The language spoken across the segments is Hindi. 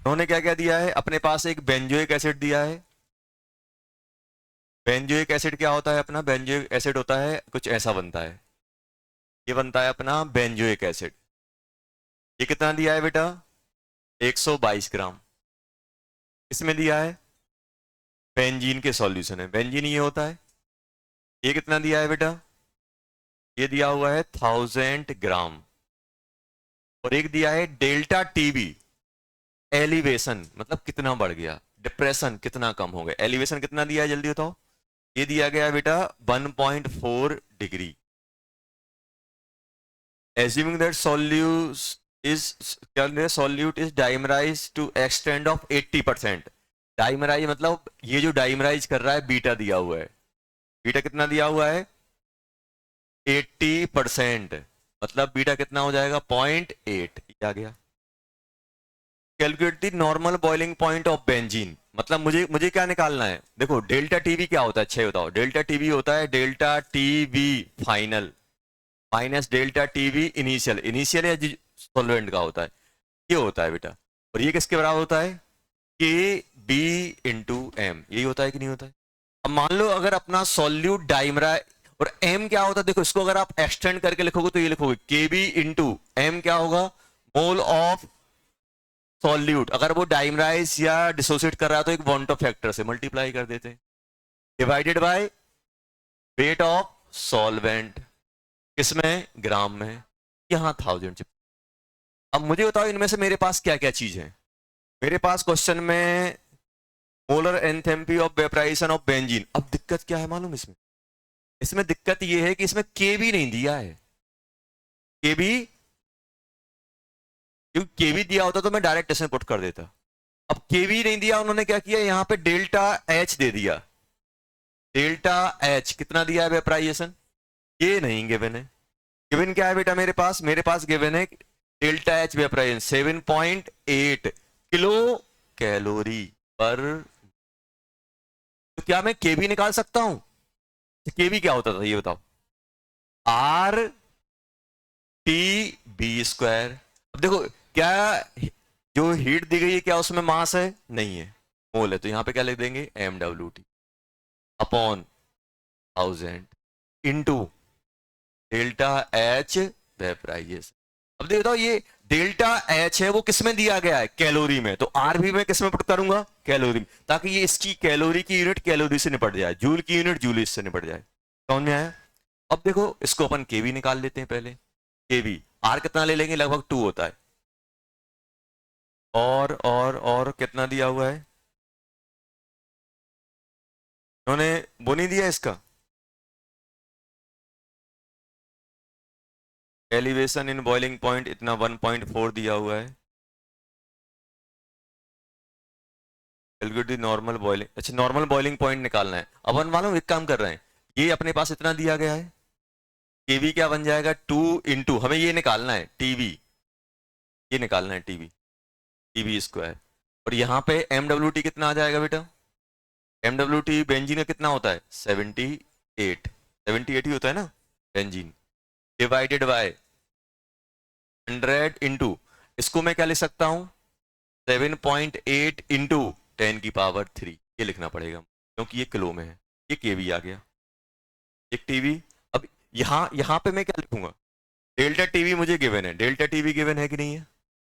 उन्होंने क्या क्या दिया है, अपने पास एक बेंजोइक एसिड दिया है। बेंजोइक एसिड क्या होता है अपना, बेंजोइक एसिड होता है कुछ ऐसा बनता है, ये बनता है अपना बेंजोइक एसिड। ये कितना दिया है बेटा, 122 ग्राम। इसमें दिया है बेंजीन के सॉल्यूशन है, बेंजीन ये होता है। ये कितना दिया है बेटा, ये दिया हुआ है 1000 ग्राम। और एक दिया है डेल्टा टीबी, एलिवेशन मतलब कितना बढ़ गया, डिप्रेशन कितना कम हो गया। एलिवेशन कितना दिया है जल्दी बताओ, ये दिया गया है बेटा 1.4 degree. Assuming that solute is, क्या solute is dimerise to extent of 80%। Dimerise मतलब ये जो डाइमराइज कर रहा है बीटा दिया हुआ है, बीटा कितना दिया हुआ है 80%, मतलब बीटा कितना हो जाएगा 0.8, ये आ गया। Calculate the normal boiling point of benzene, मतलब मुझे मुझे क्या निकालना है, देखो डेल्टा टीवी क्या होता है, अच्छा बताओ। डेल्टा टीवी होता है delta TV final minus delta TV initial, initial या सॉल्वेंट का होता है, ये होता है बेटा। और ये किसके बराबर होता है, के बी इंटू एम, यही होता है कि नहीं होता है। अब मान लो अगर अपना सॉल्यूट डाइमरा, और एम क्या होता है, देखो इसको अगर आप एक्सटेंड करके लिखोगे तो ये लिखोगे के बी इंटू एम, क्या होगा मोल ऑफ सॉल्यूट। अगर वो डाइमराइज या डिसोसिएट कर रहा है तो एक वॉन्टो फैक्टर से मल्टीप्लाई कर देते हैं, divided by weight of solvent, किसमें ग्राम में, यहां 1000। अब मुझे बताओ इनमें से मेरे पास क्या क्या चीज है। मेरे पास क्वेश्चन में molar enthalpy of vaporization of benzene. अब दिक्कत क्या है मालूम इसमें, इसमें दिक्कत ये है कि इसमें के भी नहीं दिया है, के भी, क्योंकि के भी दिया होता तो मैं डायरेक्ट इसमें पुट कर देता। अब के भी नहीं दिया, उन्होंने क्या किया यहां पे डेल्टा एच दे दिया। डेल्टा एच कितना दिया है वेपराइजेशन, ये नहीं गिवन है। गिवन क्या है बेटा मेरे पास गिवन है delta H vaporization 7.8 kilo calorie पर। तो क्या मैं के भी निकाल सकता हूं, के भी क्या होता था ये बताओ, आर टी बी स्क्वायर। अब देखो क्या, जो हीट दी गई है क्या उसमें मास है, नहीं है, मोल है, तो यहां पे क्या लिख देंगे M W T upon 1000 into delta H vaporization. अब देखो ये डेल्टा एच है वो किसमें दिया गया है, कैलोरी में, तो आर भी मैं किसमें पुट करूंगा, कैलोरी में, ताकि ये इसकी कैलोरी की यूनिट कैलोरी से निपट जाए, जूल की यूनिट जूल से निपट जाए। समझ में आया। अब देखो इसको अपन केवी निकाल लेते हैं पहले। केवी आर कितना ले लेंगे, लगभग 2 होता है। और कितना दिया हुआ है, उन्होंने वो नहीं दिया इसका, एलिवेशन इन बॉइलिंग पॉइंट इतना 1.4 दिया हुआ है। कैलकुलेट द नॉर्मल बॉइलिंग, अच्छा नॉर्मल बॉइलिंग पॉइंट निकालना है। अब अपन मालूम एक काम कर रहे हैं, ये अपने पास इतना दिया गया है, केवी क्या बन जाएगा 2 इंटू, हमें ये निकालना है टीवी, ये निकालना है टीवी, टीवी स्क्वायर। और यहाँ पे एम डब्ल्यू टी कितना आ जाएगा बेटा, एम डब्ल्यू टी बेंजीन का कितना होता है 78, 78 ही होता है ना बेंजीन, डिवाइडेड बाय 100 इंटू, इसको मैं क्या लिख सकता हूं 7.8 इंटू 10 की पावर 3, ये लिखना पड़ेगा क्योंकि ये किलो में है। ये केवी आ गया, एक टीवी। अब यहां पे मैं क्या लिखूंगा, डेल्टा टीवी मुझे गिवन है, डेल्टा टीवी गिवन है कि नहीं है,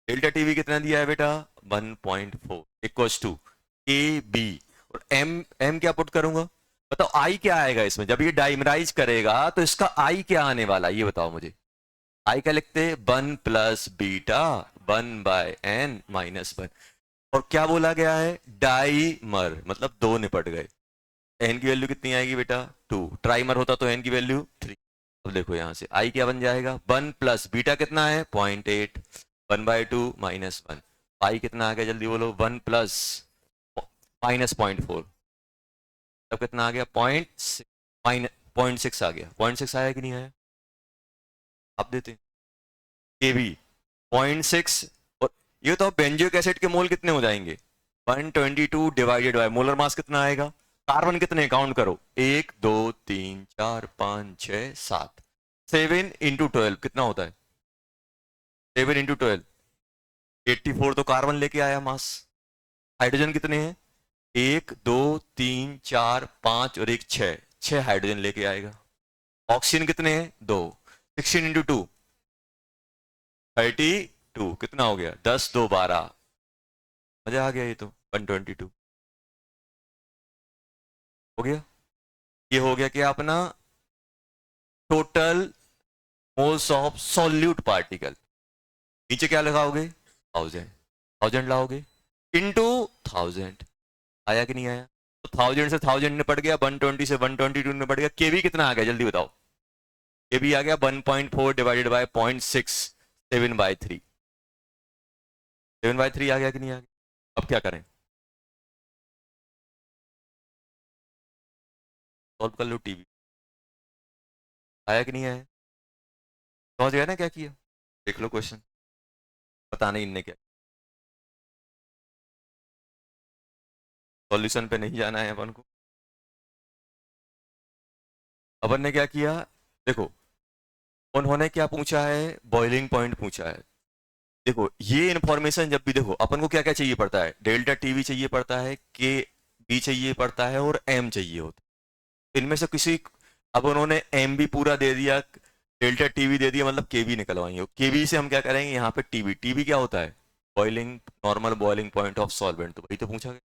डेल्टा टीवी कितना दिया है बेटा 1.4 इक्वल्स टू के बी, और एम, एम क्या पुट करूंगा, बताओ आई क्या आएगा इसमें, जब ये डाइमराइज करेगा तो इसका आई क्या आने वाला है ये बताओ मुझे। आई क्या लिखते हैं 1 + बीटा 1/n-1। और क्या बोला गया है डाइमर, मतलब 2 निपट गए। एन की वैल्यू कितनी आएगी बेटा 2, ट्राइमर होता तो एन की वैल्यू 3। अब देखो यहां से आई क्या बन जाएगा 1 + बीटा कितना है 0.8, 1/2 - 1, आई कितना आ गया जल्दी बोलो 1 प्लस -0.4, तब कितना आ गया 0.6, -0.6 आ गया, 0.6 आया कि नहीं आया, आप देते हैं केवी 0.6। और ये तो बेंजोइक एसिड के मोल कितने हो जाएंगे 122 डिवाइडेड बाय मोलर मास कितना आएगा, कार्बन कितने काउंट करो 1 2 3 4 5 6 7, 7 × 12 कितना होता है, 7 × 12 84 तो कार्बन लेके आया मास। हाइड्रोजन कितने हैं? 1 2 3 4 5 और 1 6, 6 हाइड्रोजन लेके आएगा। ऑक्सीजन कितने हैं? 2। 16 इंटू 2 32, कितना हो गया? 10 2 12। मजा आ गया, ये तो 122 हो गया। ये हो गया क्या अपना total moles of solute particle. नीचे क्या लगाओगे? 1000, 1000 लाओगे इनटू 1000। आया कि नहीं आया? तो 1000 से 1000 निपट गया, 120 से 122 निपट गया। केवी कितना आ गया जल्दी बताओ? केवी आ गया 1.4 डिवाइडेड बाय 0.6, 7/3। 7/3 आ गया कि नहीं आ गया? अब क्या करें? सॉल्व कर लो। टीवी आया कि नहीं आया? समझ गया ना क्या किया? देख लो क्वेश्चन, पता नहीं इनने क्या। सॉल्यूशन पे नहीं जाना है अपन को। अपन ने क्या किया? देखो, उन्होंने क्या पूछा है? बॉइलिंग पॉइंट पूछा है। देखो ये इंफॉर्मेशन जब भी, देखो अपन को क्या क्या चाहिए पड़ता है? डेल्टा टीवी चाहिए पड़ता है, के बी चाहिए पड़ता है, और एम चाहिए होता है। इनमें से किसी, अब उन्होंने एम भी पूरा दे दिया, डेल्टा टीवी दे दिया, मतलब केवी निकलवाएंगे। केवी से हम क्या करेंगे? यहाँ पे टीवी, टीवी क्या होता है? Boiling, normal boiling point of solvent. तो वही तो पूछा गया,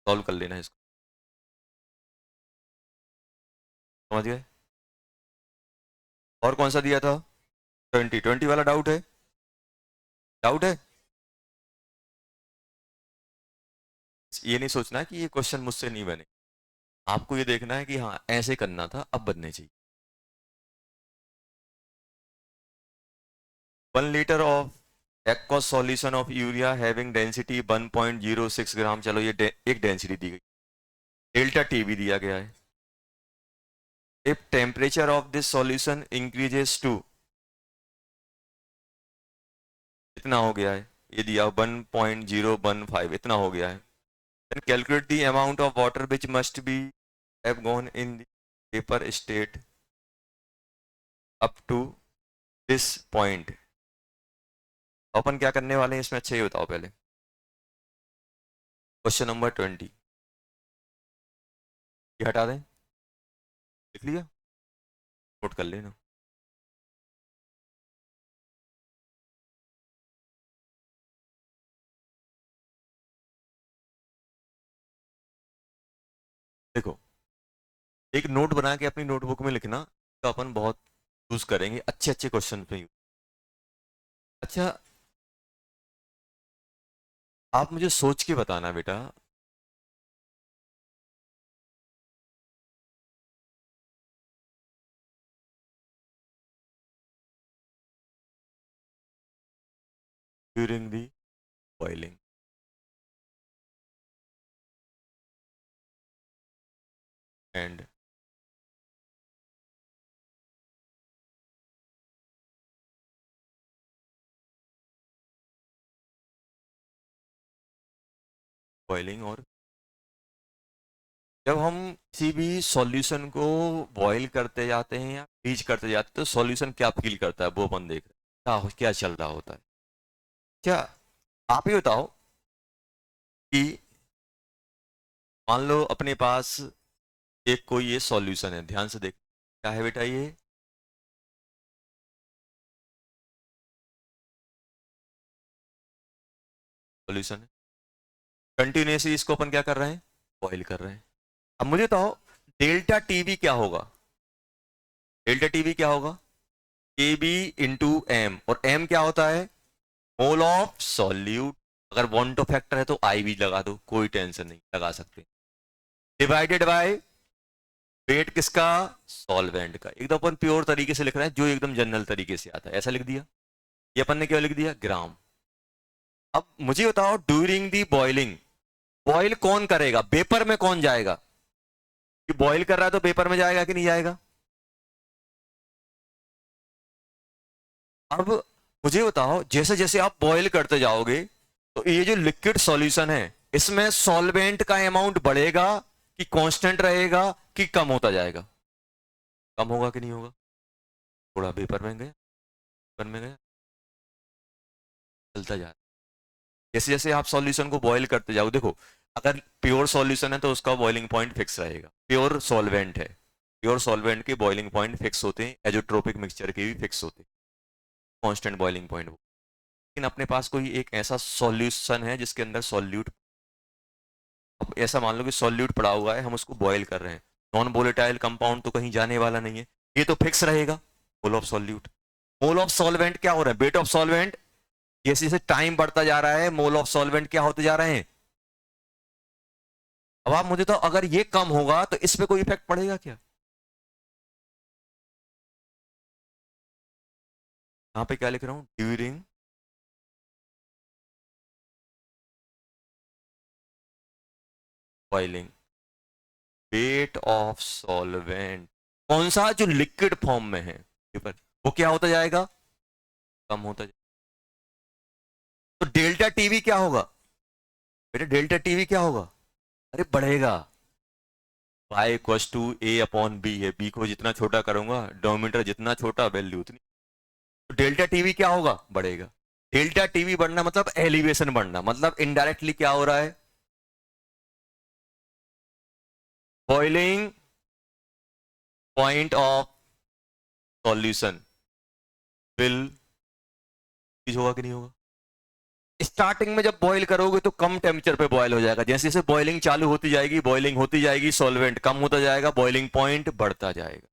सॉल्व कर लेना इसको। समझ गए? और कौन सा दिया था? 20 वाला डाउट है? डाउट है? ये नहीं सोचना कि ये क्वेश्चन मुझसे नहीं बने। आपको ये देखना है कि हाँ ऐसे करना था, अब बनने चाहिए। 1 litre of aqueous solution of urea having density 1.06 ग्राम। चलो ये एक डेंसिटी दी गई। डेल्टा टीवी दिया गया है। If temperature of this solution increases to, इतना हो गया है, ये दिया 1.015, इतना हो गया है। Then calculate the amount of water which must be have gone in the vapour state up to this point. अपन क्या करने वाले हैं इसमें, अच्छा ये बताओ पहले। क्वेश्चन नंबर 20 ये हटा दें, लिख लिया, नोट कर लेना। देखो, एक नोट बना के अपनी नोटबुक में लिखना, तो अपन बहुत यूज करेंगे अच्छे अच्छे क्वेश्चन पे। अच्छा, आप मुझे सोच के बताना बेटा, during the boiling and boiling, और जब हम किसी भी सॉल्यूशन को बॉईल करते जाते हैं या फ्रीज करते जाते हैं, तो सॉल्यूशन क्या फील करता है वो अपन देख रहे हैं, क्या चल रहा होता है। क्या आप ही बताओ कि मान लो अपने पास एक कोई ये सॉल्यूशन है, ध्यान से देख, क्या है बेटा? ये सॉल्यूशन है। कंटिन्यूसली इसको अपन क्या कर रहे हैं? बॉईल कर रहे हैं। अब मुझे बताओ डेल्टा टीवी क्या होगा? डेल्टा टीवी क्या होगा? के बी इंटू एम, और एम क्या होता है? मोल ऑफ सॉल्यूट। अगर बॉन्ड फैक्टर है तो आई भी लगा दो, कोई टेंशन नहीं, लगा सकते। डिवाइडेड बाय वेट किसका? सॉल्वेंट का। एकदम अपन प्योर तरीके से लिख रहे हैं, जो एकदम जनरल तरीके से आता है, ऐसा लिख दिया। ये अपन ने क्या लिख दिया? ग्राम। अब मुझे बताओ ड्यूरिंग दी बॉइलिंग, बॉइल कौन करेगा? पेपर में कौन जाएगा? कि बॉइल कर रहा है तो पेपर में जाएगा कि नहीं जाएगा? अब मुझे बताओ, जैसे जैसे आप बॉईल करते जाओगे तो ये जो लिक्विड सॉल्यूशन है, इसमें सॉल्वेंट का अमाउंट बढ़ेगा कि कांस्टेंट रहेगा कि कम होता जाएगा? कम होगा कि नहीं होगा? थोड़ा पेपर में गया, पेपर में गया, चलता जा रहा है। जैसे जैसे आप सॉल्यूशन को बॉईल करते जाओ, देखो अगर प्योर सॉल्यूशन है तो उसका बॉइलिंग पॉइंट फिक्स रहेगा, प्योर सॉल्वेंट है, प्योर सॉल्वेंट के बॉइलिंग पॉइंट फिक्स होते हैं, एजोट्रोपिक मिक्सचर के भी फिक्स होते हैं, कांस्टेंट बॉइलिंग पॉइंट। लेकिन अपने पास कोई एक ऐसा सॉल्यूशन है जिसके अंदर सॉल्यूट, अब ऐसा मान लो कि सॉल्यूट पड़ा हुआ है, हम उसको बॉयल कर रहे हैं, नॉन वोलेटाइल कंपाउंड तो कहीं जाने वाला नहीं है, ये तो फिक्स रहेगा, मोल of solute. Mole of solvent क्या हो रहा है, वेट ऑफ सॉल्वेंट, जैसे जैसे टाइम बढ़ता जा रहा है मोल ऑफ सॉल्वेंट क्या होते जा रहे हैं। अब आप मुझे तो अगर ये कम होगा तो इस पे कोई इफेक्ट पड़ेगा क्या, यहां पे क्या लिख रहा हूं, during boiling weight of solvent, कौन सा, जो लिक्विड फॉर्म में है पेपर, वो क्या होता जाएगा, कम होता जाएगा। तो डेल्टा टीवी क्या होगा बेटा, डेल्टा टीवी क्या होगा, अरे बढ़ेगा, y equal to A upon B है, बी को जितना छोटा करूंगा डोमीटर जितना छोटा वैल्यू उतनी, तो डेल्टा टीवी क्या होगा, बढ़ेगा। डेल्टा टीवी बढ़ना मतलब एलिवेशन बढ़ना, मतलब इनडायरेक्टली क्या हो रहा है, boiling point of solution will होगा कि नहीं होगा। स्टार्टिंग में जब बॉईल करोगे तो कम टेम्परेचर पे बॉईल हो जाएगा, जैसे जैसे बॉइलिंग चालू होती जाएगी, बॉइलिंग होती जाएगी, सॉल्वेंट कम होता जाएगा, बॉइलिंग पॉइंट बढ़ता जाएगा।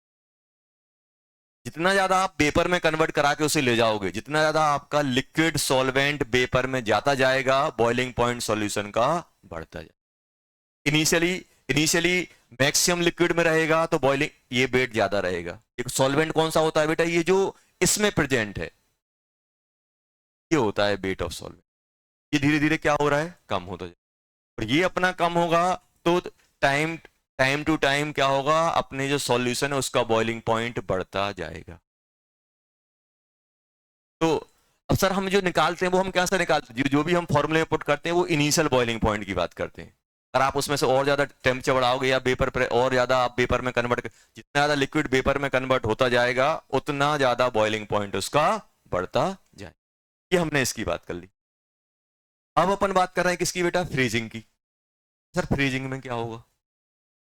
जितना ज्यादा आप वेपर में कन्वर्ट करा के उसे ले जाओगे, जितना ज्यादा आपका लिक्विड सॉल्वेंट वेपर में जाता जाएगा, बॉइलिंग पॉइंट सॉल्यूशन का बढ़ता जाएगा। इनिशियली इनिशियली मैक्सिमम लिक्विड में रहेगा तो बॉइलिंग ये वेट ज्यादा रहेगा। एक सॉल्वेंट कौन सा होता है बेटा, ये जो इसमें प्रेजेंट है, ये होता है वेट ऑफ सॉल्वेंट। ये धीरे धीरे क्या हो रहा है, कम होता जाएगा, और ये अपना कम होगा तो टाइम टाइम टू टाइम क्या होगा, अपने जो सॉल्यूशन है उसका बॉइलिंग पॉइंट बढ़ता जाएगा। तो अब सर हम जो निकालते हैं वो हम क्या से निकालते हैं, जो भी हम फॉर्मूले में पुट करते हैं वो इनिशियल बॉइलिंग पॉइंट की बात करते हैं। अगर आप उसमें से और ज्यादा टेम्परेचर बढ़ाओगे या वेपर पर और ज्यादा आप वेपर में कन्वर्ट, जितना ज्यादा लिक्विड वेपर में कन्वर्ट होता जाएगा उतना ज्यादा बॉइलिंग पॉइंट उसका बढ़ता जाए। ये हमने इसकी बात कर ली। अब अपन बात कर रहे हैं किसकी बेटा, फ्रीजिंग की। सर फ्रीजिंग में क्या होगा,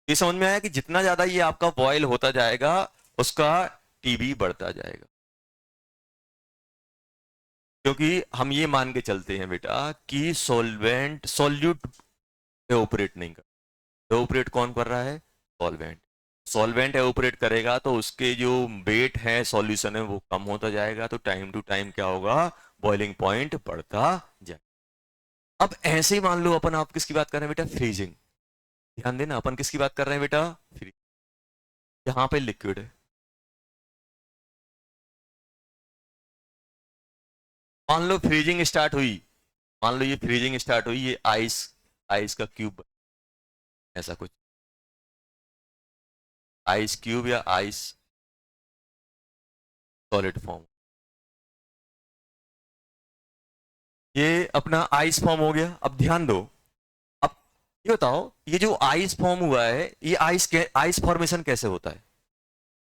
ये समझ में आया कि जितना ज्यादा ये आपका बॉयल होता जाएगा उसका टीबी बढ़ता जाएगा, क्योंकि हम ये मान के चलते हैं बेटा कि सॉल्वेंट सॉल्यूट ऑपरेट नहीं कर, ऑपरेट कौन कर रहा है, सॉल्वेंट। सॉल्वेंट ऑपरेट करेगा तो उसके जो वेट है सॉल्यूशन है वो कम होता जाएगा, तो टाइम टू टाइम क्या होगा, बॉइलिंग पॉइंट बढ़ता जाएगा। अब ऐसे ही मान लो अपन, आप किसकी बात कर रहे हैं बेटा, फ्रीजिंग। ध्यान देना अपन किसकी बात कर रहे हैं बेटा, फ्रीज। यहां पे लिक्विड है, मान लो फ्रीजिंग स्टार्ट हुई, मान लो ये फ्रीजिंग स्टार्ट हुई, ये आइस आइस का क्यूब, ऐसा कुछ आइस क्यूब या आइस सॉलिड फॉर्म, ये अपना आइस फॉर्म हो गया। अब ध्यान दो, अब ये बताओ ये जो आइस फॉर्म हुआ है, ये आइस फॉर्मेशन कैसे होता है।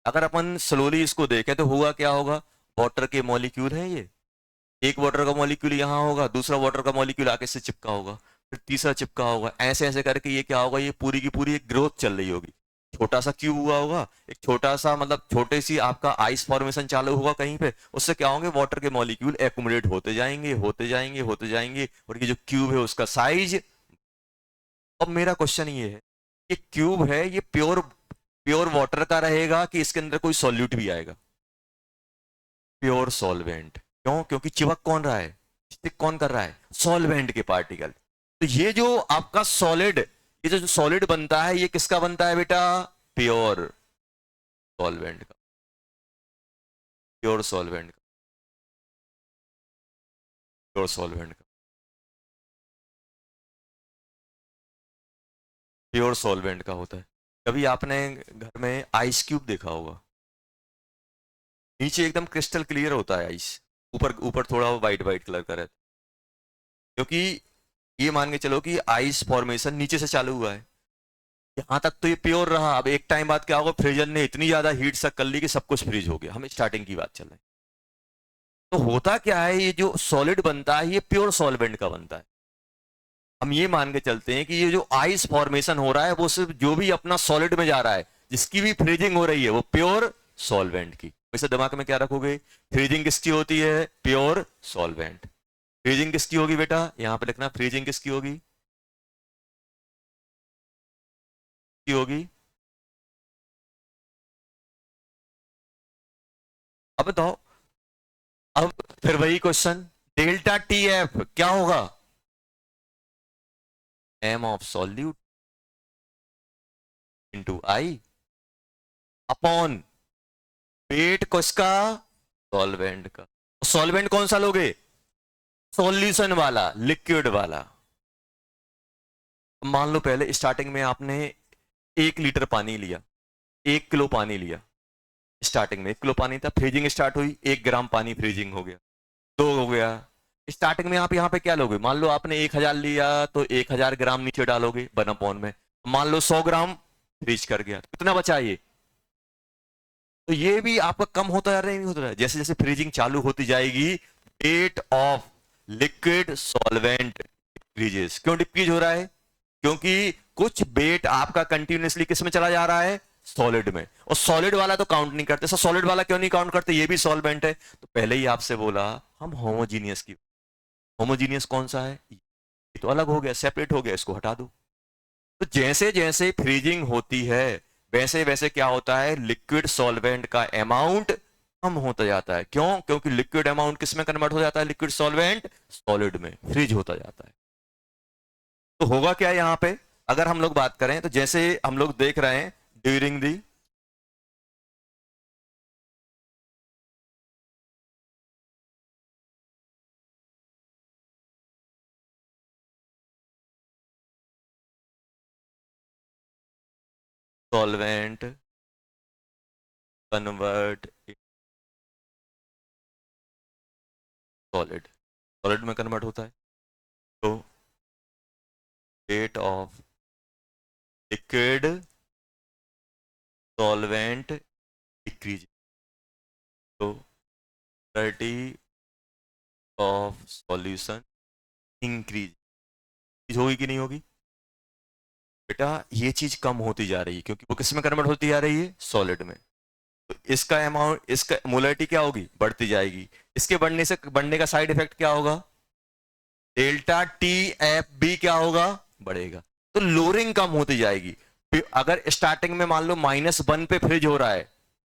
अगर अपन स्लोली इसको देखें तो हुआ क्या होगा, वाटर के मॉलिक्यूल हैं ये, एक वाटर का मॉलिक्यूल यहाँ होगा, दूसरा वाटर का मॉलिक्यूल आगे से चिपका होगा, फिर तीसरा चिपका होगा, ऐसे ऐसे करके ये क्या होगा, ये पूरी की पूरी एक ग्रोथ चल रही होगी। छोटा सा क्यूब हुआ होगा, एक छोटा सा मतलब छोटे सी आपका आइस फॉर्मेशन चालू होगा कहीं पे, उससे क्या होंगे, वाटर के मॉलिक्यूल एक्युमुलेट होते जाएंगे होते जाएंगे होते जाएंगे, और ये जो क्यूब है उसका साइज। अब मेरा क्वेश्चन ये है, ये क्यूब है ये प्योर प्योर वाटर का रहेगा कि इसके अंदर कोई सॉल्यूट भी आएगा, प्योर सॉल्वेंट। क्यों, क्योंकि चिपक कौन रहा है, स्टिक कौन कर रहा है, सॉल्वेंट के पार्टिकल। तो ये जो आपका सॉलिड, ये जो सॉलिड बनता है ये किसका बनता है बेटा, प्योर सॉल्वेंट का, प्योर सॉल्वेंट का, प्योर सॉल्वेंट का, प्योर सॉल्वेंट का होता है। कभी आपने घर में आइस क्यूब देखा होगा, नीचे एकदम क्रिस्टल क्लियर होता है आइस, ऊपर ऊपर थोड़ा वाइट वाइट कलर का रहता है, क्योंकि ये मान के चलो कि आइस फॉर्मेशन नीचे से चालू हुआ है, यहां तक तो ये प्योर रहा। अब एक टाइम बाद क्या होगा, फ्रीजर ने इतनी ज्यादा हीट सक कर ली कि सब कुछ फ्रीज हो गया, हम स्टार्टिंग की बात चल रही है। तो होता क्या है, ये जो सॉलिड बनता है ये प्योर सॉल्वेंट का बनता है। हम ये मान के चलते हैं कि ये जो आइस फॉर्मेशन हो रहा है वो सिर्फ जो भी अपना सॉलिड में जा रहा है, जिसकी भी फ्रीजिंग हो रही है वो प्योर सॉल्वेंट की। वैसे दिमाग में क्या रखोगे, फ्रीजिंग किसकी होती है, प्योर सॉल्वेंट। फ्रीजिंग किसकी होगी बेटा, यहां पे लिखना, फ्रीजिंग किसकी होगी, की होगी। अब बताओ, अब फिर वही क्वेश्चन, डेल्टा टी एफ क्या होगा, M of solute into I upon weight किसका, सॉल्वेंट का। सॉल्वेंट कौन सा लोगे, सॉल्यूशन वाला, लिक्विड वाला। मान लो पहले स्टार्टिंग में आपने 1 लीटर पानी लिया, 1 किलो पानी लिया, स्टार्टिंग में 1 किलो पानी था, फ्रीजिंग स्टार्ट हुई, 1 ग्राम पानी फ्रीजिंग हो गया, 2 हो गया। स्टार्टिंग में आप यहाँ पे क्या लोगे, मान लो आपने 1000 लिया तो 1000 ग्राम नीचे डालोगे 1/, में मान लो 100 ग्राम फ्रीज कर गया, कितना बचा ये। तो ये भी आपका कम होता जा रहा है, नहीं होता जा रहा है, जैसे जैसे फ्रीजिंग चालू होती जाएगी rate of liquid solvent decreases. क्यों डिक्रीज हो रहा है, क्योंकि कुछ वेट आपका कंटिन्यूअसली किस में चला जा रहा है, सॉलिड में, और सॉलिड वाला तो काउंट नहीं करते। सॉलिड वाला क्यों नहीं काउंट करते, ये भी सॉल्वेंट है। तो पहले ही आपसे बोला हम होमोजीनियस की, होमोजीनियस कौन सा है, ये तो अलग हो गया, सेपरेट हो गया, इसको हटा दो। तो जैसे जैसे फ्रीजिंग होती है वैसे वैसे क्या होता है, लिक्विड सॉल्वेंट का अमाउंट कम होता जाता है। क्यों, क्योंकि लिक्विड अमाउंट किस में कन्वर्ट हो जाता है, लिक्विड सॉल्वेंट सॉलिड में, फ्रीज होता जाता है। तो होगा क्या यहां पे, अगर हम लोग बात करें तो जैसे हम लोग देख रहे हैं during the solvent convert solid, solid में कन्वर्ट होता है, तो rate of liquid solvent decrease, तो प्रॉपर्टी ऑफ सॉल्यूशन इंक्रीज होगी कि नहीं होगी बेटा, ये चीज कम होती जा रही है क्योंकि वो किस में कन्वर्ट होती जा रही है, सॉलिड में। तो इसका अमाउंट, इसका मोलरिटी क्या होगी, बढ़ती जाएगी। इसके बढ़ने से, बढ़ने का साइड इफेक्ट क्या होगा, डेल्टा टी एफ बी क्या होगा, बढ़ेगा। तो लोरिंग कम होती जाएगी। फिर अगर स्टार्टिंग में मान लो -1 पे फ्रिज हो रहा है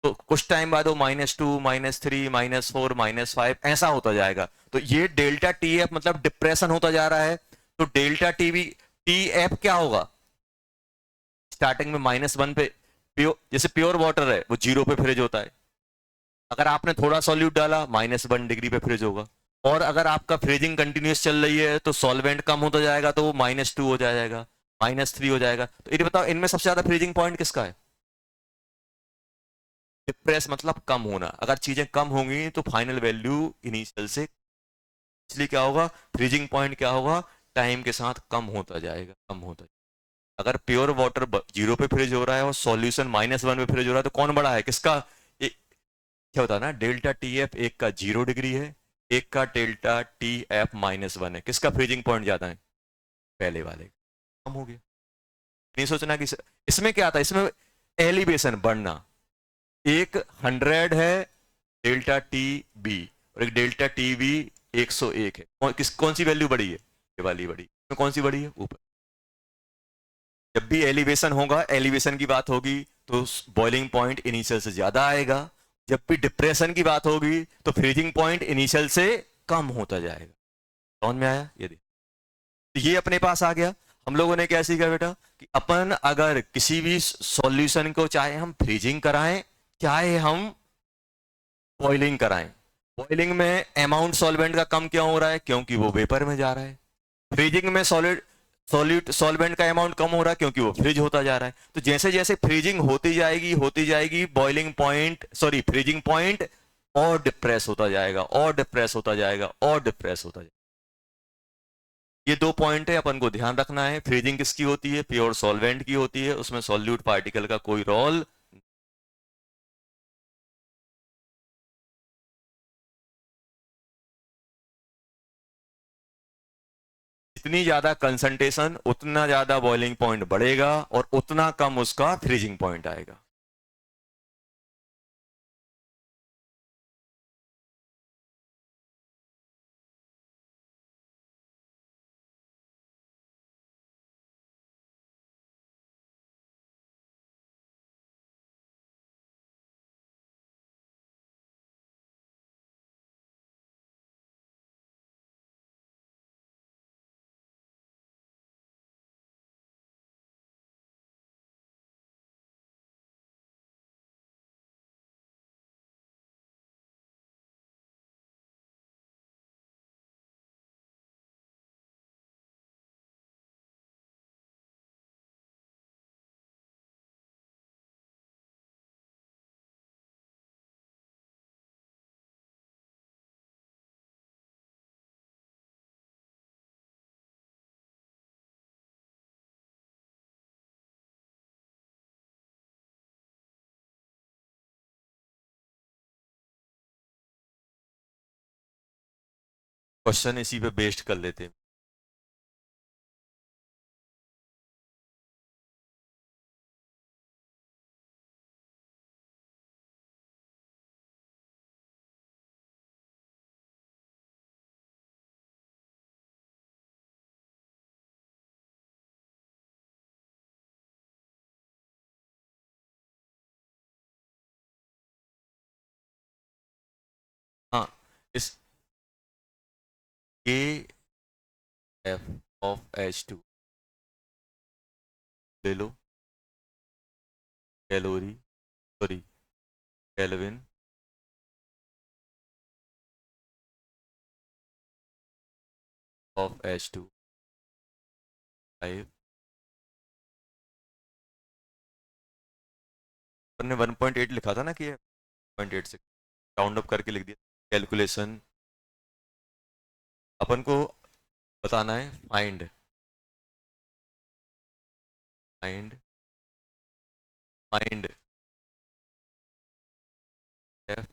तो कुछ टाइम बाद वो -2, -3, -4, -5 ऐसा होता जाएगा। तो ये डेल्टा टी एफ मतलब डिप्रेशन होता जा रहा है। तो डेल्टा टीवी टी एफ क्या होगा, स्टार्टिंग में -1 पे, प्योर जैसे प्योर वाटर है वो 0 पे फ्रिज होता है, अगर आपने थोड़ा सॉल्यूट डाला -1 डिग्री पे फ्रिज होगा। और अगर आपका फ्रीजिंग कंटिन्यूस चल रही है तो सॉल्वेंट कम होता जाएगा तो वो -2 हो जाएगा, -3 हो जाएगा। तो ये बताओ इनमें सबसे ज्यादा फ्रीजिंग पॉइंट किसका है, डिप्रेस मतलब कम होना। अगर चीजें कम होंगी तो फाइनल वैल्यू इनिशियल से, इसलिए क्या होगा, फ्रीजिंग पॉइंट क्या होगा, टाइम के साथ कम होता जाएगा, कम होता जाएगा। अगर प्योर वाटर 0 पे फ्रिज हो रहा है और सॉल्यूशन -1 पे फ्रिज हो रहा है तो कौन बड़ा है, किसका, क्या होता है ना, डेल्टा टी एफ एक का 0 डिग्री है, एक का डेल्टा टी एफ -1 है, किसका फ्रीजिंग पॉइंट ज्यादा है, पहले वाले कम हो गया। नहीं सोचना कि इसमें क्या आता है, इसमें एलिवेशन बढ़ना, एक 100 है डेल्टा टी बी और एक डेल्टा टी बी 101 है, कौन सी वैल्यू बढ़ी है, ये वाली बढ़ी, इसमें कौन सी बढ़ी है, ऊपर। जब भी एलिवेशन होगा, एलिवेशन की बात होगी तो बॉइलिंग पॉइंट इनिशियल से ज्यादा आएगा, जब भी डिप्रेशन की बात होगी तो फ्रीजिंग पॉइंट इनिशियल से कम होता जाएगा। समझ में आया, ये तो ये अपने पास आ गया। हम लोगों ने क्या सीखा बेटा, कि अपन अगर किसी भी सॉल्यूशन को चाहे हम फ्रीजिंग कराएं चाहे हम बॉइलिंग कराएं, बॉइलिंग में अमाउंट सॉल्वेंट का कम क्यों हो रहा है, क्योंकि वो वेपर में जा रहा है। फ्रीजिंग में सॉलिड सॉल्यूट सॉल्वेंट का अमाउंट कम हो रहा है क्योंकि वो फ्रीज होता जा रहा है। तो जैसे जैसे फ्रीजिंग होती जाएगी boiling point, sorry freezing point और डिप्रेस होता जाएगा, और डिप्रेस होता जाएगा, और डिप्रेस होता जाएगा। ये 2 पॉइंट है, अपन को ध्यान रखना है। फ्रीजिंग किसकी होती है, प्योर सॉल्वेंट की होती है, उसमें सॉल्यूट पार्टिकल का कोई रोल जितनी ज्यादा कंसंट्रेशन उतना ज्यादा बॉइलिंग पॉइंट बढ़ेगा और उतना कम उसका फ्रीजिंग पॉइंट आएगा। क्वेश्चन इसी पे बेस्ड कर लेते हैं। हाँ, इस के एफ ऑफ H2 ले लो, calorie sorry kelvin of H2 5, ने 1.8 लिखा था ना कि 1.8 से राउंड अप करके लिख दिया। कैलकुलेशन अपन को बताना है, find find find F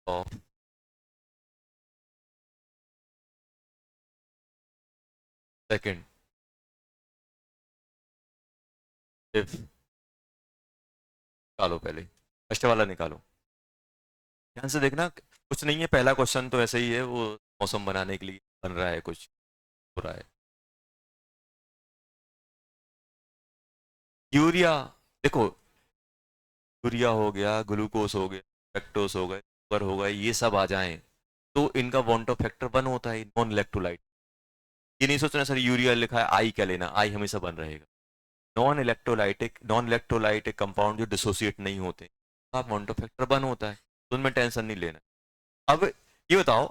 of second if, निकालो पहले फर्स्ट वाला निकालो। ध्यान से देखना, कुछ नहीं है, पहला क्वेश्चन तो ऐसे ही है, वो मौसम बनाने के लिए बन रहा है, कुछ हो रहा है। यूरिया, देखो यूरिया हो गया, ग्लूकोज हो गया, लैक्टोज हो गए, शुगर हो गए, ये सब आ जाएं तो इनका वॉन्टो फैक्टर 1 होता है, नॉन इलेक्ट्रोलाइट। ये नहीं सोचना सर यूरिया लिखा है आई क्या लेना, आई हमेशा 1 रहेगा। नॉन इलेक्ट्रोलाइटिक कंपाउंड जो डिसोसिएट नहीं होते, आप वॉन्टो फैक्टर 1 होता है, तो उनमें टेंशन नहीं लेना। अब ये बताओ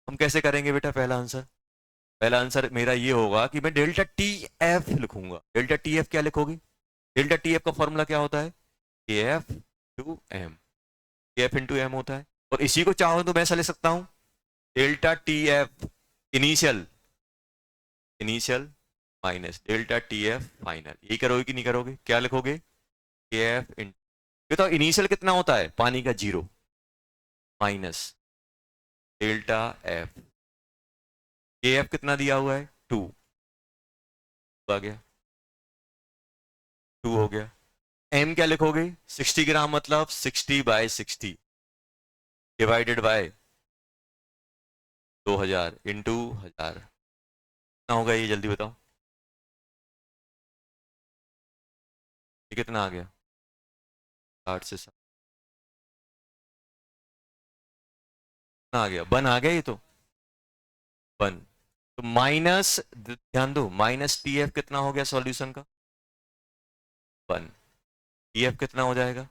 हम कैसे करेंगे बेटा। पहला आंसर मेरा ये होगा कि मैं डेल्टा टी एफ लिखूंगा। डेल्टा टी एफ क्या लिखोगे? डेल्टा टी एफ का फॉर्मूला क्या होता है? के एफ टू एम, के एफ इंटू एम होता है। और इसी को चाहो तो मैं ऐसा लिख सकता हूं, delta T F initial initial minus delta T F final. यही करोगे कि नहीं करोगे? क्या लिखोगे? के एफ इंटू, बताओ इनिशियल कितना होता है पानी का? 0 माइनस डेल्टा एफ, के एफ कितना दिया हुआ है? 2 आ गया, 2 हो गया। एम क्या लिखोगे? 60 ग्राम, मतलब 60/60 डिवाइडेड बाय 2000 इंटू 1000। कितना होगा ये जल्दी बताओ, ये कितना आ गया? 60 से 7 कितना आ गया? 1 आ गया ये तो, 1। तो माइनस, ध्यान दो, माइनस टी एफ कितना हो गया सॉल्यूशन का? 1। टी एफ कितना हो जाएगा?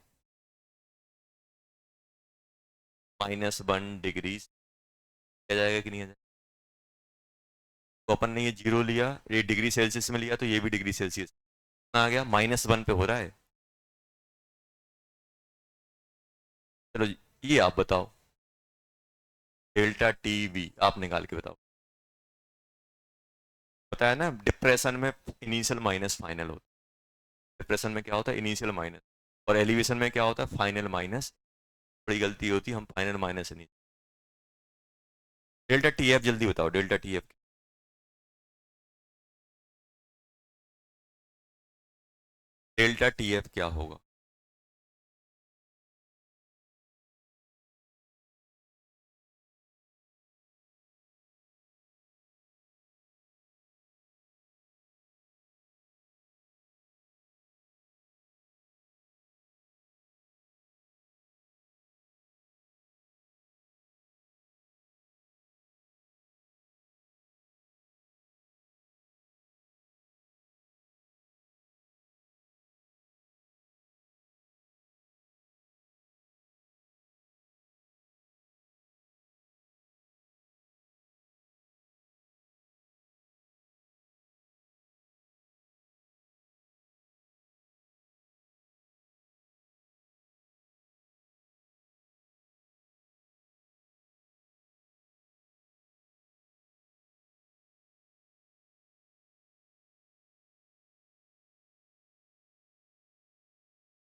-1 डिग्री। आ जाएगा कि नहीं आ जाएगा? तो अपन ने ये 0 लिया, ये डिग्री सेल्सियस में लिया, तो ये भी डिग्री सेल्सियस आ गया, -1 पे हो रहा है। चलो ये आप बताओ, डेल्टा टी वी आप निकाल के बताओ। बताया ना, डिप्रेशन में इनिशियल माइनस फाइनल होता है। डिप्रेशन में क्या होता है? Initial minus. और एलिवेशन में क्या होता है? Final minus. बड़ी गलती होती है, हम फाइनल माइनस नहीं। डेल्टा टी एफ जल्दी बताओ, delta T F delta T F क्या होगा?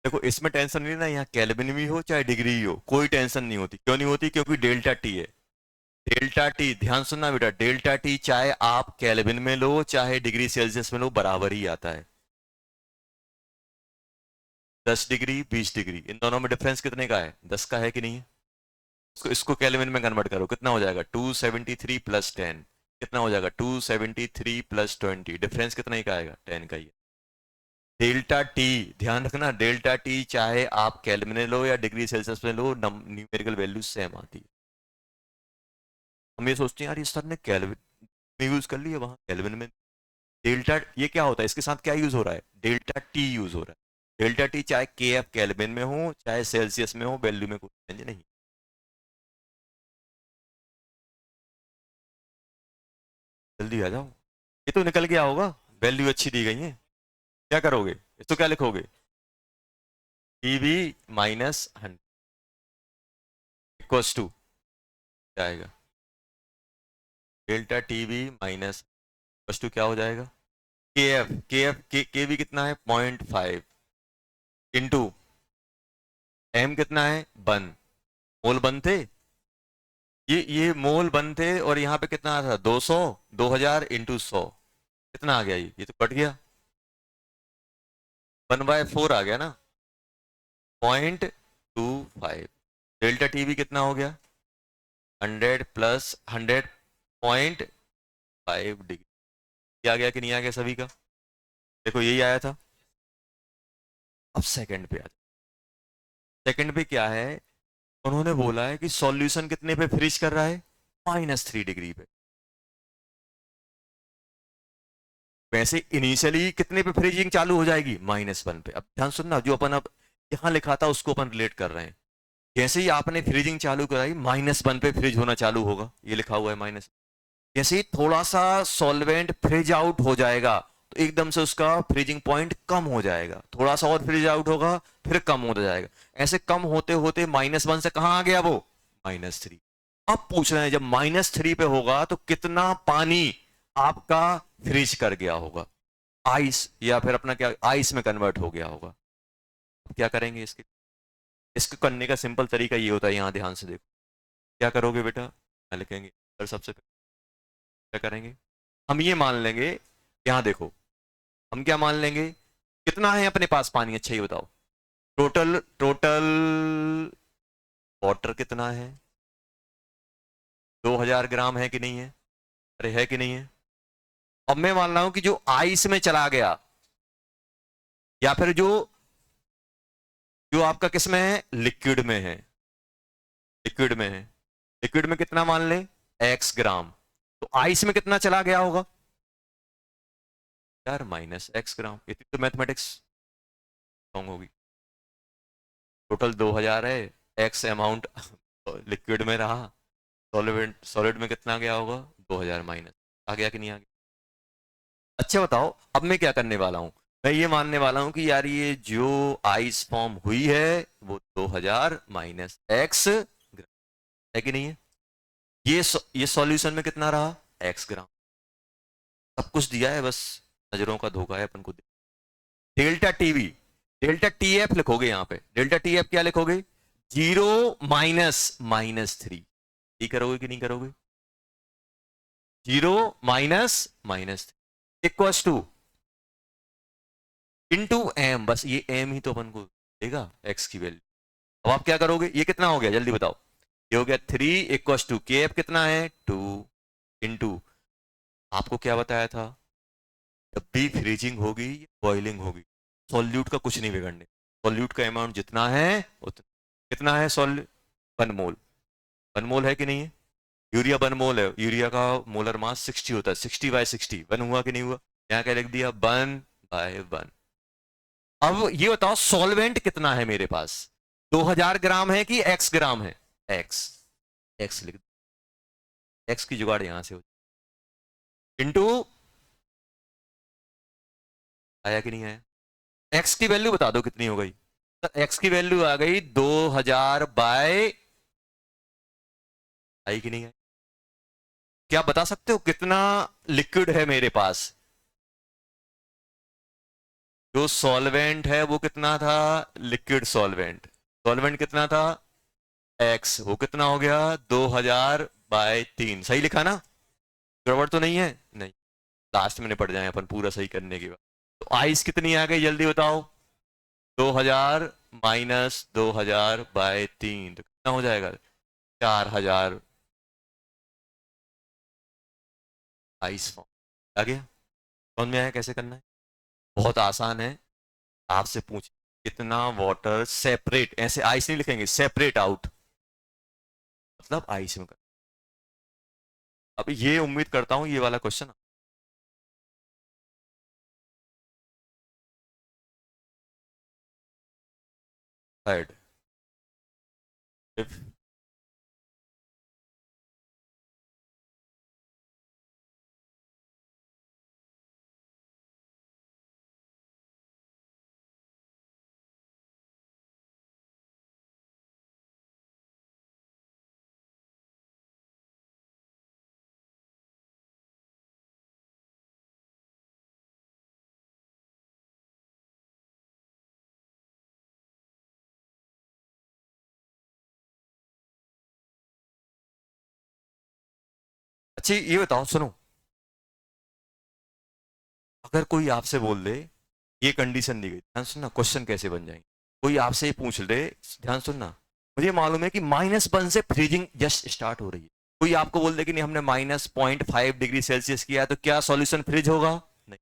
देखो इसमें टेंशन नहीं ना, यहाँ केल्विन भी हो चाहे डिग्री ही हो, कोई टेंशन नहीं होती। क्यों नहीं होती? क्योंकि डेल्टा टी है। डेल्टा टी, ध्यान सुनना बेटा, डेल्टा टी चाहे आप केल्विन में लो चाहे डिग्री सेल्सियस में लो, बराबर ही आता है। 10 डिग्री 20 डिग्री, इन दोनों में डिफरेंस कितने का है? 10 का है कि नहीं है? इसको केल्विन में कन्वर्ट करो, कितना हो जाएगा? 273 प्लस 10, कितना हो जाएगा? 273 प्लस 20, डिफरेंस कितना ही का आएगा? 10 का ही है। डेल्टा टी, ध्यान रखना, डेल्टा टी चाहे आप केल्विन में लो या डिग्री सेल्सियस में लो, न्यूमेरिकल वैल्यू सेम आती है। हम ये सोचते हैं यार इस सर ने केल्विन में यूज कर लिया, वहां केल्विन में। डेल्टा, ये क्या होता है, इसके साथ क्या यूज हो रहा है? डेल्टा टी यूज हो रहा है। डेल्टा टी चाहे के एफ केल्विन में हो चाहे सेल्सियस में हो, वैल्यू में कोई चेंज नहीं। जल्दी आ जाओ, ये तो निकल गया होगा, वैल्यू अच्छी दी गई है। क्या करोगे? इसको क्या लिखोगे? टीवी माइनस 100 इक्वल्स टू क्या आएगा? Delta TV minus equals to क्या हो जाएगा? के भी कितना है? 0.5 इंटू एम कितना है? 1 मोल बन थे। ये मोल बन थे, और यहाँ पे कितना आ था? 200, 2000 इंटू 100, कितना आ गया? ये तो कट गया, 1/4 आ गया ना, 0.25। डेल्टा टीवी कितना हो गया? 100 प्लस 100.5 डिग्री। आ गया कि नहीं आ गया सभी का? देखो यही आया था। अब सेकंड पे आ जाओ। सेकंड पे क्या है? उन्होंने बोला है कि सॉल्यूशन कितने पे फ्रीज कर रहा है? -3 डिग्री पे। वैसे इनिशियली कितने पे फ्रीजिंग चालू हो जाएगी? -1 पे। अब ध्यान सुनना, जो अपन अब यहाँ लिखा था उसको अपन रिलेट कर रहे हैं। जैसे ही आपने फ्रीजिंग चालू कराई, -1 पे फ्रीज होना चालू होगा, ये लिखा हुआ है माइनस। जैसे ही थोड़ा सा सॉल्वेंट फ्रीज आउट हो जाएगा, तो एकदम से उसका फ्रीजिंग पॉइंट कम हो जाएगा, थोड़ा सा और फ्रीज आउट होगा, फिर कम होता जाएगा। ऐसे कम होते होते -1 से कहां आ गया वो? -3। अब पूछ रहे हैं जब -3 पे होगा तो कितना पानी आपका फ्रीज कर गया होगा? आइस, या फिर अपना क्या आइस में कन्वर्ट हो गया होगा? अब क्या करेंगे इसके? इसको करने का सिंपल तरीका ये होता है, यहां ध्यान से देखो। क्या करोगे बेटा? लिखेंगे सर, सबसे पहले क्या करेंगे, हम ये मान लेंगे, यहां देखो, हम क्या मान लेंगे? कितना है अपने पास पानी? अच्छा ये बताओ, टोटल टोटल वाटर कितना है? 2000 ग्राम है कि नहीं है? अरे है कि नहीं है? अब मैं मान रहा हूं कि जो आइस में चला गया, या फिर जो जो आपका किस में है? लिक्विड में है। लिक्विड में है। लिक्विड में कितना मान ले? x ग्राम। तो आइस में कितना चला गया होगा यार? -x ग्राम। इतनी तो मैथमेटिक्स रॉन्ग होगी। टोटल 2000 है, एक्स अमाउंट लिक्विड में रहा, सॉलिड में कितना गया होगा? 2000 माइनस। आ गया कि नहीं आ गया? अच्छा बताओ, अब मैं क्या करने वाला हूं? मैं ये मानने वाला हूं कि यार ये जो आइस फॉर्म हुई है वो 2000 माइनस एक्स है कि नहीं है? ये सॉल्यूशन में कितना रहा? x ग्राम। सब कुछ दिया है, बस नजरों का धोखा है अपन को। Delta TV, delta T F लिखोगे यहां पे। डेल्टा टी एफ क्या लिखोगे? 0 माइनस -3। ये करोगे कि नहीं करोगे? 0 minus -3 equals to into M, बस ये एम ही तो अपन को देगा एक्स की वैल्यू। अब आप क्या करोगे, ये कितना हो गया जल्दी बताओ, ये हो गया 3 = के एफ कितना है 2 इंटू, आपको क्या बताया था, जब भी फ्रीजिंग होगी बॉइलिंग होगी सॉल्यूट का कुछ नहीं बिगड़ने, सॉल्यूट का अमाउंट जितना है उतना, कितना है सॉल्यूट, 1 मोल, 1 मोल है कि नहीं है, यूरिया 1 मोल है, यूरिया का मोलर मास 60 होता है, 60/60 1 हुआ कि नहीं हुआ, यहाँ क्या लिख दिया 1/1। अब ये बताओ सॉल्वेंट कितना है मेरे पास, 2000 ग्राम है कि एक्स ग्राम है, एक्स, एक्स लिख, एक्स की जुगाड़ यहां से हो, इंटू, आया कि नहीं आया, एक्स की वैल्यू बता दो कितनी हो गई, एक्स की वैल्यू आ गई 2000 बाय, आई कि नहीं आई, क्या बता सकते हो कितना लिक्विड है मेरे पास, जो सॉल्वेंट है वो कितना था, लिक्विड सॉल्वेंट, सॉल्वेंट कितना था एक्स, वो कितना हो गया 2000/3, सही लिखा ना, गड़बड़ तो नहीं है, नहीं, लास्ट में निपट जाए अपन पूरा सही करने के बाद। तो आइस कितनी आ गई जल्दी बताओ, 2000 माइनस 2000/3 तो कितना हो जाएगा 4000 आइस फॉर्म, आ गया, समझ में आया कैसे करना है, बहुत आसान है, आपसे पूछ कितना वाटर सेपरेट, ऐसे आइस नहीं लिखेंगे, सेपरेट आउट मतलब आइस में कर, अब ये उम्मीद करता हूं ये वाला क्वेश्चन थर्ड, अच्छी ये बताओ सुनो, अगर कोई आपसे बोल दे ये कंडीशन दी गई, ध्यान सुनना क्वेश्चन कैसे बन जाएंगे, कोई आपसे ये पूछ ले, ध्यान सुनना, मुझे मालूम है कि -1 से फ्रीजिंग जस्ट स्टार्ट हो रही है, कोई आपको बोल दे कि नहीं हमने -0.5 डिग्री सेल्सियस किया है तो क्या सॉल्यूशन फ्रीज होगा, नहीं,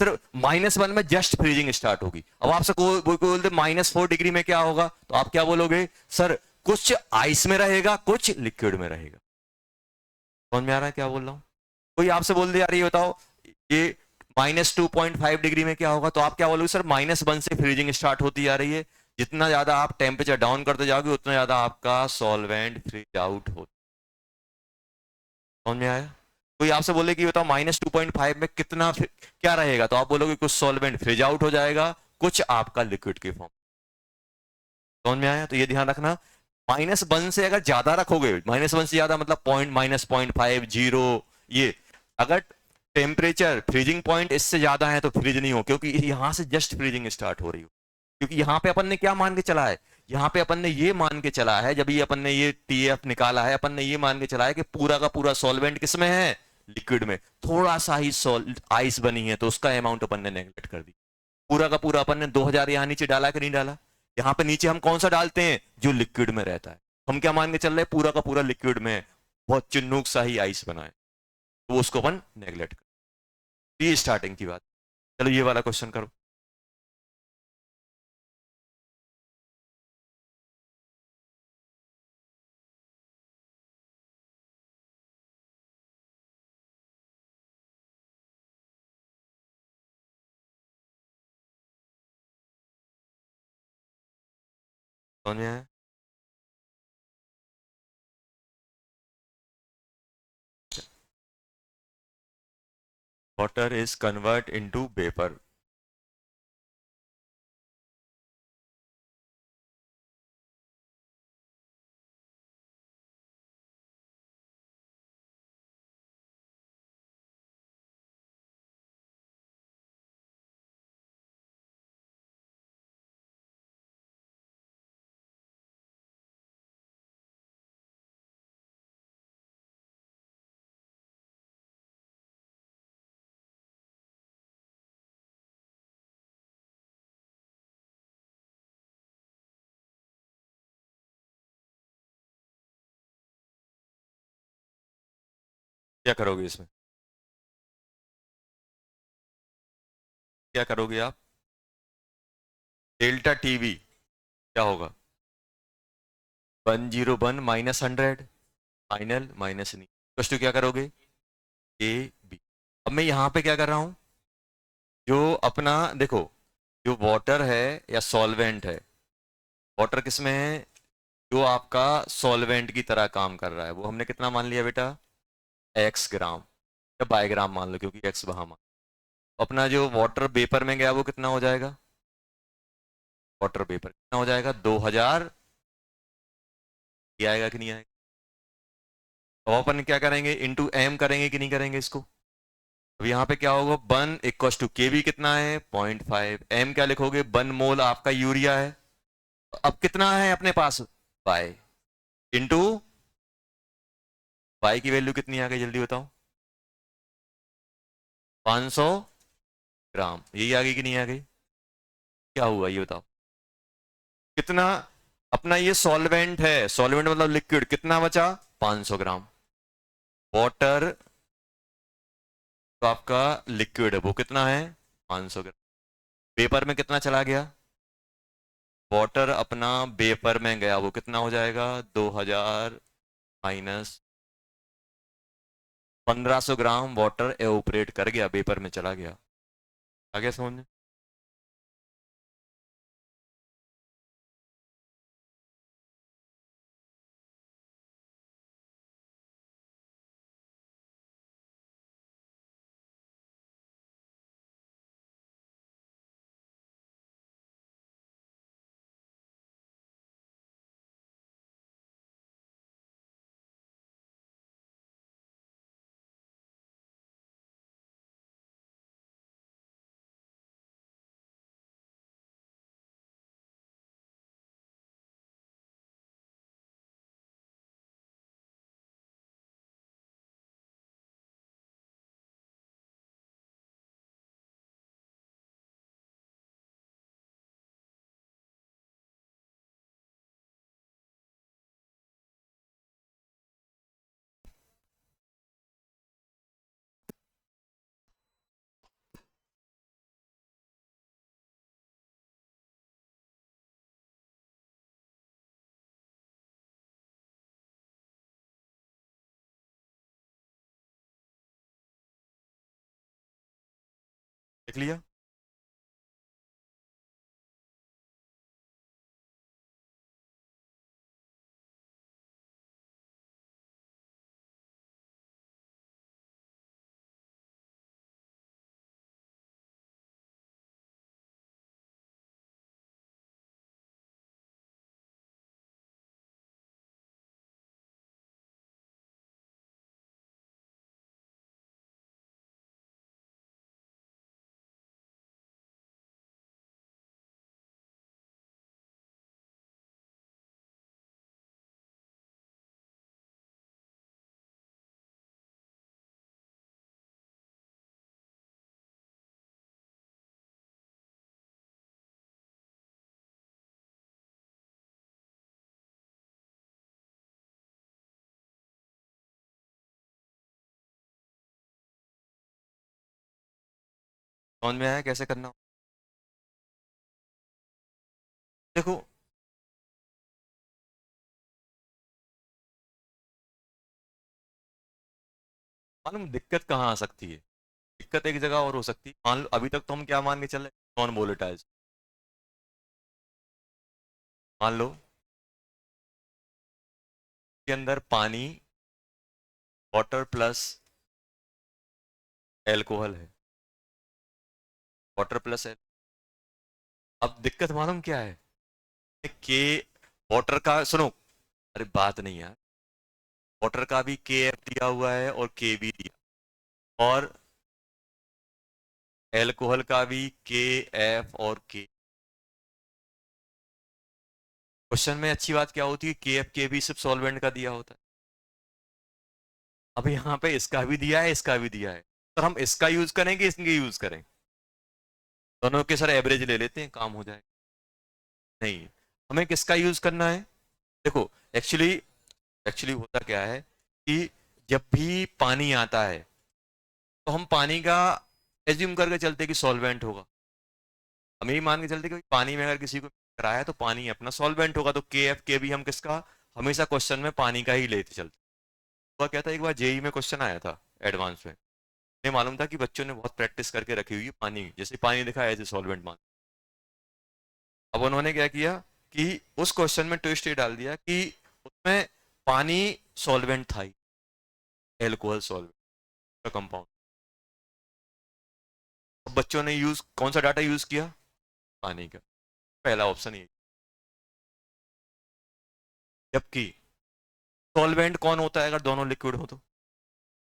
सिर्फ -1 में जस्ट फ्रीजिंग स्टार्ट होगी, अब आपसे कोई बोल दे -4 डिग्री में क्या होगा, तो आप क्या बोलोगे सर कुछ आइस में रहेगा कुछ लिक्विड में रहेगा, समझ में आ रहा है क्या बोल रहा हूं, कोई आपसे बोल दे यार ये बताओ ये -2.5 डिग्री में क्या होगा, तो आप क्या बोलोगे सर -1 से फ्रीजिंग स्टार्ट होती जा रही है, जितना ज्यादा आप टेम्परेचर डाउन करते जाओगे उतना ज्यादा आपका सॉल्वेंट फ्रीज आउट होता, समझ में आया, कोई आपसे बोले कि बताओ -2.5 में कितना क्या रहेगा, तो आप बोलोगे कुछ सॉल्वेंट फ्रीज आउट हो जाएगा कुछ आपका लिक्विड के फॉर्म, समझ में आया, तो ये ध्यान रखना, -1 से अगर ज्यादा रखोगे, -1 से ज्यादा मतलब पॉइंट -0.5 जीरो, ये अगर टेम्परेचर फ्रीजिंग पॉइंट इससे ज्यादा है तो फ्रीज नहीं हो, क्योंकि यहां से जस्ट फ्रीजिंग स्टार्ट हो रही हो, क्योंकि यहां पे अपन ने क्या मान के चला है, यहां पे अपन ने ये मान के चला है, जब ये अपन ने ये टीएफ निकाला है अपन ने ये मान के चला है कि पूरा का पूरा सॉल्वेंट किसमें है, लिक्विड में, थोड़ा सा ही आइस बनी है तो उसका अमाउंट अपन ने नेगलेक्ट कर दी, पूरा का पूरा अपन ने 2000 यहां नीचे डाला कि नहीं डाला, यहां पे नीचे हम कौन सा डालते हैं जो लिक्विड में रहता है, हम क्या मान के चल रहे हैं पूरा का पूरा लिक्विड में है, बहुत चिन्नुक सा ही आइस बना है, तो उसको अपन नेगलेक्ट कर, ये स्टार्टिंग की बात, चलो ये वाला क्वेश्चन करो, समझ में आया, water is convert into vapour, क्या करोगे इसमें? क्या करोगे आप? डेल्टा टीवी क्या होगा? 101 माइनस 100, फाइनल माइनस नहीं, प्लस टू क्या करोगे? A B. अब मैं यहाँ पे क्या कर रहा हूँ? जो अपना देखो, जो वाटर है या सॉल्वेंट है, वाटर किस में है? जो आपका सॉल्वेंट की तरह काम कर रहा है, वो हमने कितना मान लिया बेटा? एक्स ग्राम, या बाय ग्राम मान लो क्योंकि एक्स वहां मान। अपना जो वाटर वेपर में गया वो कितना हो जाएगा? वाटर वेपर कितना हो जाएगा? 2000। ये आएगा कि नहीं आएगा? अब अपन क्या करेंगे? इंटू एम करेंगे कि नहीं करेंगे इसको? अब यहाँ पे क्या होगा? 1 = के बी कितना है? 0.5। एम क्या लिखोगे? 1 मोल आपका यूरिया है। अब कितना है अपने पास? बाय, इंटू बाय की वैल्यू कितनी आ गई जल्दी बताओ? 500 ग्राम। यही आ गई कि नहीं आ गई? क्या हुआ ये बताओ? कितना? अपना ये सॉल्वेंट है, सॉल्वेंट मतलब लिक्विड, कितना बचा? 500 ग्राम। वाटर तो आपका लिक्विड है, वो कितना है? 500 ग्राम। वेपर में कितना चला गया? वाटर अपना वेपर में गया, वो कितना हो जाएगा? 2000 माइनस 1500 ग्राम वाटर एवोपरेट कर गया, वेपर में चला गया। आ गया समझ में? देख लिया? समझ में आया कैसे करना? देखो, मालूम दिक्कत कहाँ आ सकती है? दिक्कत एक जगह और हो सकती है। मान लो अभी तक तो हम क्या मान के चल रहे? Non volatiles. मान लो के अंदर पानी, वाटर प्लस एल्कोहल है, वाटर प्लस है। अब दिक्कत मालूम क्या है? के वाटर का सुनो, अरे बात नहीं यार, वाटर का भी के एफ दिया हुआ है और के बी दिया, और एल्कोहल का भी के एफ और के। क्वेश्चन में अच्छी बात क्या होती है? के एफ के बी सिर्फ सॉल्वेंट का दिया होता है। अब यहाँ पे इसका भी दिया है, इसका भी दिया है, तो हम इसका यूज करेंगे, इसके यूज करें? दोनों के सर एवरेज ले लेते हैं, काम हो जाए। नहीं, हमें किसका यूज करना है? देखो, एक्चुअली एक्चुअली होता क्या है कि जब भी पानी आता है तो हम पानी का एज्यूम करके चलते कि सॉल्वेंट होगा, हम यही मान के चलते कि पानी में अगर किसी को कराया तो पानी अपना सॉल्वेंट होगा, तो के एफ के भी हम किसका, हमेशा क्वेश्चन में पानी का ही लेते चलते। हुआ क्या था, एक बार जेई में क्वेश्चन आया था एडवांस में, मुझे मालूम था कि बच्चों ने बहुत प्रैक्टिस करके रखी हुई है पानी, जैसे पानी दिखा एज ए सॉल्वेंट मान। अब उन्होंने क्या किया कि उस क्वेश्चन में ट्विस्ट ये डाल दिया कि उसमें पानी सॉल्वेंट था ही, एल्कोहल सॉल्वेंट का कंपाउंड। अब बच्चों ने यूज कौन सा डाटा यूज किया, पानी का, पहला ऑप्शन ये। जबकि सॉल्वेंट कौन होता है अगर दोनों लिक्विड हो तो,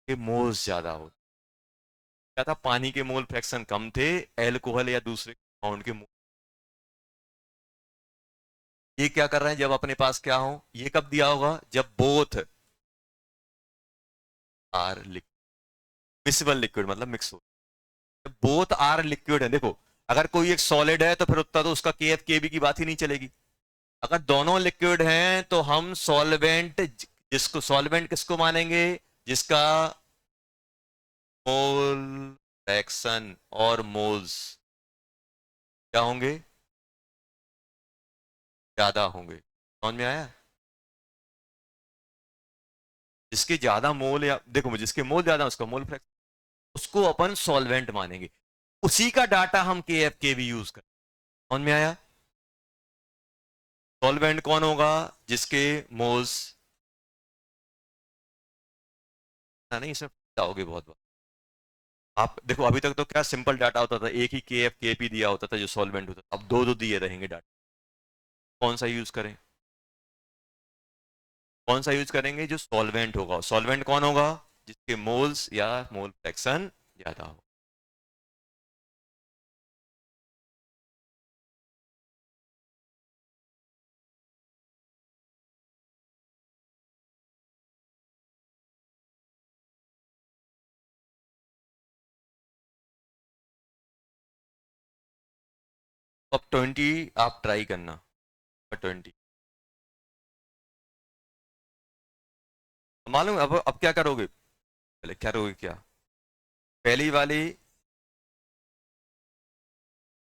ये मोल्स ज्यादा हो, क्या था पानी के मोल फ्रैक्शन कम थे, एल्कोहल या दूसरे कंपाउंड के मोल। ये क्या कर रहे हैं, जब अपने पास क्या हो, ये कब दिया होगा जब बोथ आर मिक्सिबल लिक्विड मतलब मिक्स हो, जब बोथ आर लिक्विड है। देखो अगर कोई एक सॉलिड है तो फिर उतना तो उसका के एफ के बी की बात ही नहीं चलेगी। अगर दोनों लिक्विड हैं तो हम सॉल्वेंट, जिसको सॉल्वेंट किसको मानेंगे, जिसका मोल फ्रैक्शन और मोल्स क्या होंगे, ज्यादा होंगे। समझ में आया, जिसके ज्यादा मोल, या देखो जिसके मोल ज्यादा उसका मोल फ्रैक्शन, उसको अपन सॉल्वेंट मानेंगे, उसी का डाटा हम के एफ के भी यूज करें। समझ में आया, सॉल्वेंट कौन होगा, जिसके मोल्स, नहीं इसमें जाओगे बहुत बार। आप देखो अभी तक तो क्या सिंपल डाटा होता था, एक ही के एफ के पी दिया होता था जो सॉल्वेंट होता था, अब दो दो दिए रहेंगे डाटा, कौन सा यूज करें, कौन सा यूज करेंगे, जो सॉल्वेंट होगा। सॉल्वेंट कौन होगा, जिसके मोल्स या मोल फ्रैक्शन ज्यादा हो। अब 20 आप ट्राई करना, 20 मालूम। अब क्या करोगे, पहले क्या करोगे, क्या पहली वाली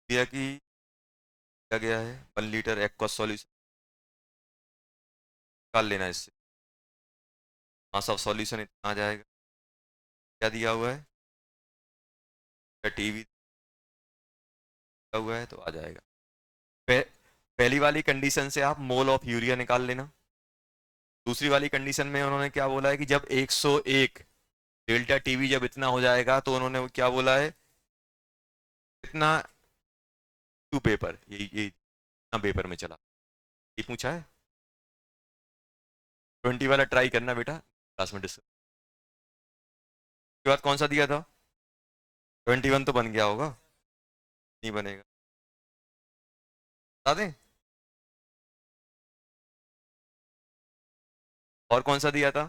दिया कि क्या गया है 1 लीटर एक्वा सॉल्यूशन, निकाल लेना इससे, हाँ सब सॉल्यूशन इतना आ जाएगा। क्या दिया हुआ है, टीवी दिया हुआ है तो आ जाएगा। पह, पहली वाली कंडीशन से आप मोल ऑफ यूरिया निकाल लेना। दूसरी वाली कंडीशन में उन्होंने क्या बोला है कि जब 101 डेल्टा टीवी जब इतना हो जाएगा तो उन्होंने वो क्या बोला है, इतना टू पेपर, ये इतना पेपर में चला, ये पूछा है। 20 वाला ट्राई करना बेटा, क्लास में डिस्कस। उसके बाद कौन सा दिया था, 21 तो बन गया होगा, नहीं बनेगा, बता दें। और कौन सा दिया था,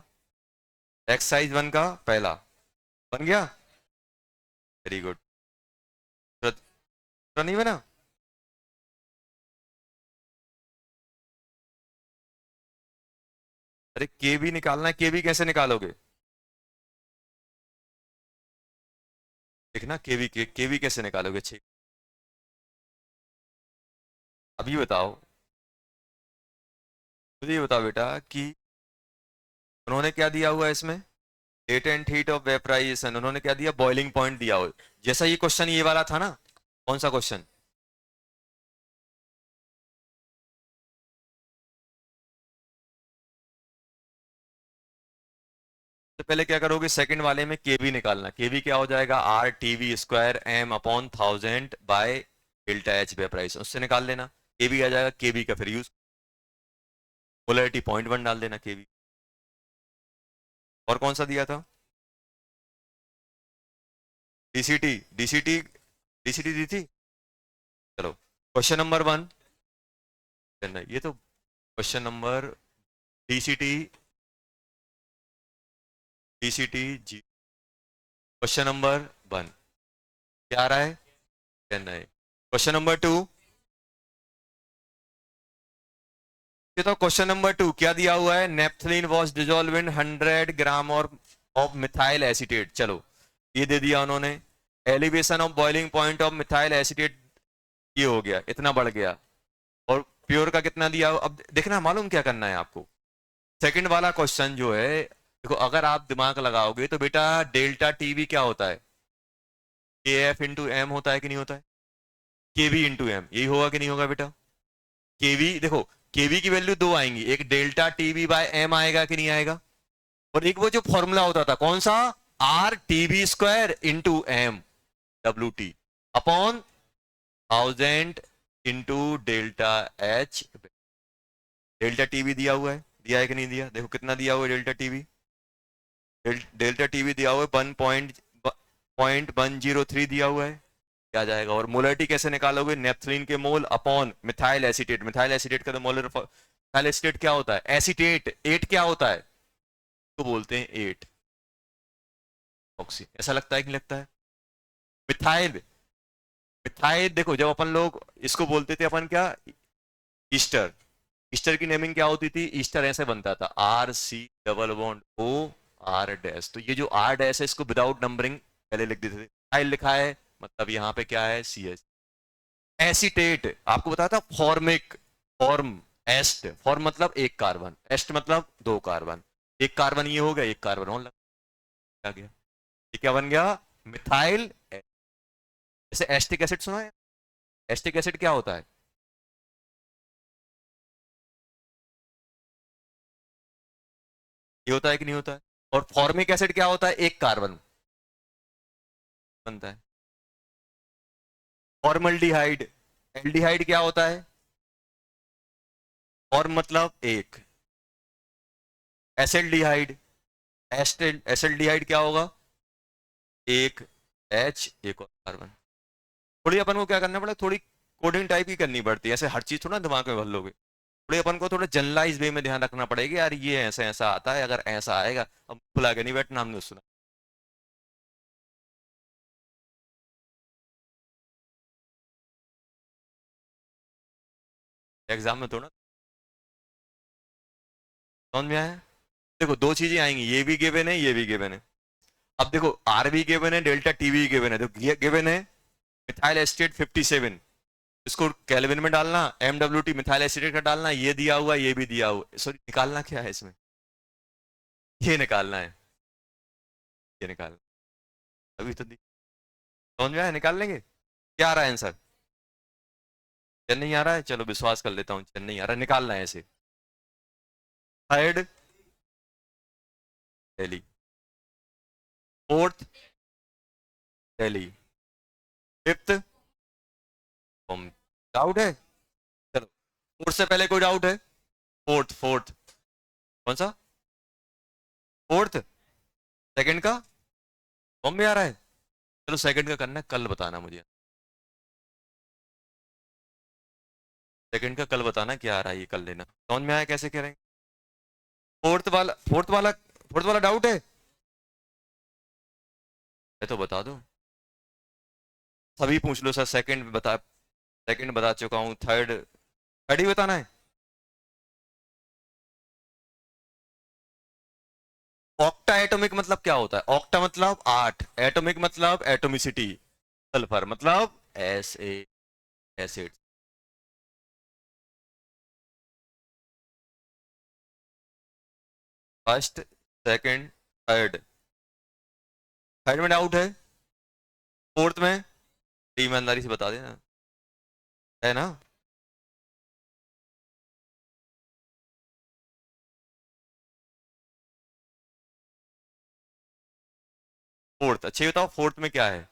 एक्सरसाइज 1 का पहला, बन गया, वेरी गुड। तो नहीं बना, अरे के भी निकालना है, के भी कैसे निकालोगे, देखना के भी कैसे निकालोगे, छे अभी बताओ, मुझे ये बताओ बेटा कि उन्होंने क्या दिया हुआ है इसमें, लेटेंट हीट ऑफ वेपराइजेशन, उन्होंने क्या दिया, बॉइलिंग पॉइंट दिया हो, जैसा ये क्वेश्चन ये वाला था ना, कौन सा क्वेश्चन, तो पहले क्या करोगे, सेकंड वाले में केवी निकालना, केवी क्या हो जाएगा, R T V square M upon 1000 by delta H vaporization, उससे निकाल लेना, केवी आ जाएगा, केवी का फिर यूज पोलैरिटी 0.1 डाल देना केवी। और कौन सा दिया था, डीसीटी, डीसीटी, डीसीटी दी थी। चलो क्वेश्चन नंबर 1, ये तो क्वेश्चन नंबर, डीसीटी, डीसीटी जी, क्वेश्चन नंबर 1 क्या आ रहा है, चेन्नई। क्वेश्चन नंबर 2, ये तो क्वेश्चन नंबर 2 क्या दिया हुआ है, नेपथलीन वॉज डिजोल्व इन 100 ग्राम और ऑफ मिथाइल एसीटेट, चलो ये दे दिया उन्होंने। Elevation of boiling point of methyl acetate, ये हो गया, इतना बढ़ गया। और प्योर का कितना दिया? अब देखना मालूम क्या करना है आपको। सेकंड वाला क्वेश्चन जो है, देखो अगर आप दिमाग लगाओगे तो बेटा डेल्टा टीवी क्या होता है? के एफ इंटू एम होता है कि नहीं होता है? केवी इंटू एम, यही होगा कि नहीं होगा बेटा? केवी, देखो केवी की वैल्यू दो आएंगी, एक डेल्टा टीवी बाय एम आएगा कि नहीं आएगा, और एक वो जो फॉर्मूला होता था कौन सा, R TV square into M W T upon 1000 into delta H. Delta TV दिया हुआ है, दिया है कि नहीं दिया? देखो कितना दिया हुआ है डेल्टा टीवी। डेल्टा टीवी दिया हुआ है 1.103 दिया हुआ है, क्या जाएगा? और मोलरिटी कैसे निकालोगे? नेफ्थलीन के mole upon methyl acetate. Methyl acetate का तो मोलर, मिथाइल एसीटेट क्या होता है? एसीटेट। एट क्या होता है? तो बोलते हैं एट ऑक्सी। ऐसा लगता है कि नहीं लगता है? मिथाइल, मिथाइल देखो जब अपन लोग इसको बोलते थे अपन क्या, ईस्टर, ईस्टर की नेमिंग क्या होती थी? ईस्टर ऐसे बनता था, R C double bond O R dash. तो ये जो आर डैश है इसको विदाउट नंबरिंग पहले लिख देते थे। मिथाइल लिखा है मतलब यहाँ पे क्या है? C H. एसीटेट आपको बताया था, फॉर्मिक, फॉर्म, एस्ट, फॉर्म मतलब एक कार्बन, एस्ट मतलब दो कार्बन, एक कार्बन ये हो गया, एक कार्बन और लग गया, ये क्या बन गया? मिथाइल। जैसे एस्टिक एसिड सुना है? एस्टिक एसिड क्या होता है? ये होता है कि नहीं होता है? और फॉर्मिक एसिड क्या होता है? एक कार्बन बनता है। फॉर्मल्डिहाइड, एल्डिहाइड क्या होता है? फॉर्म मतलब एक, एसिल्डिहाइड, एसिल्डिहाइड क्या होगा? एक एच, एक और कार्बन। थोड़ी अपन को क्या करना पड़ेगा, थोड़ी कोडिंग टाइप की करनी पड़ती है, ऐसे हर चीज थोड़ा दिमाग में भर लोगे। थोड़ी अपन को थोड़ा जनरलाइज वे में ध्यान रखना पड़ेगा, यार ये ऐसा ऐसा आता है, अगर ऐसा आएगा, अब बुला के नहीं बैठना हमने सुना। एग्जाम में थोड़ा समझ में आया? देखो दो चीजें आएंगी, ये भी गिवन है, ये भी गिवन है। अब देखो आर भी गिवन है, डेल्टा टी भी गिवन है। देखो ये गिवन है मिथाइल एसिटेट 57, इसको केल्विन में डालना, MWT मिथाइल एसिटेट का डालना, ये दिया हुआ, ये भी दिया हुआ। सॉरी, निकालना क्या है इसमें? ये निकालना है, ये निकालना। अभी तो समझ में आया? निकाल लेंगे। क्या आ रहा है आंसर? चेन्नई आ रहा है, चलो विश्वास कर लेता हूँ चेन्नई आ रहा है। निकालना है ऐसे। Third Delhi, fourth Delhi, fifth Bombay. Doubt है? चलो फोर्थ से पहले कोई डाउट है? फोर्थ, फोर्थ कौन सा? फोर्थ, सेकंड का बॉम्बे आ रहा है। चलो सेकंड का करना है, कल बताना मुझे। सेकंड का कल बताना क्या आ रहा है, ये कल लेना। समझ में आया कैसे करेंगे? फोर्थ वाला, फोर्थ वाला, फोर्थ वाला डाउट है? मैं तो बता दो, सभी पूछ लो सर। सेकंड बता, सेकंड बता चुका हूँ, थर्ड, थर्ड ही बताना है। ऑक्टा एटॉमिक मतलब क्या होता है? ऑक्टा मतलब आठ, एटॉमिक मतलब एटोमिसिटी, सल्फर मतलब S A, acid. First, second, third. Third में डाउट है? फोर्थ में ईमानदारी से बता देना, है ना? फोर्थ, अच्छे बताओ फोर्थ में क्या है?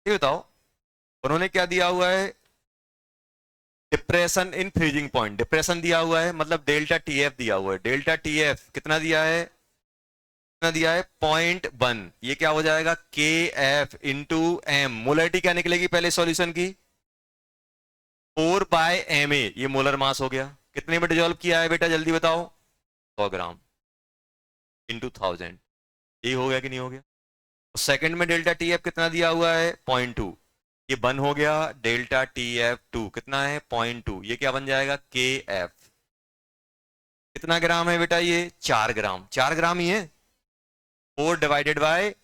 ये बताओ, उन्होंने क्या दिया हुआ है? Depression in freezing point, depression दिया हुआ है, मतलब डेल्टा टी एफ दिया हुआ है। डेल्टा टी एफ कितना दिया है? कितना दिया है? 0.1। ये क्या हो जाएगा? के एफ इंटू एम। मोलरिटी क्या निकलेगी पहले सॉल्यूशन की? 4/ma, ये मोलर मास हो गया। कितने में डिजोल्व किया है बेटा, जल्दी बताओ? 100 ग्राम इंटू 1000। ये हो गया कि नहीं हो गया? सेकंड में डेल्टा टी एफ कितना दिया हुआ है? 0.2। ये बन हो गया डेल्टा टी एफ टू, कितना है? 0.2। ये क्या बन जाएगा? के एफ। कितना ग्राम है बेटा ये? 4 ग्राम, 4 ग्राम ही है। 4/m divided by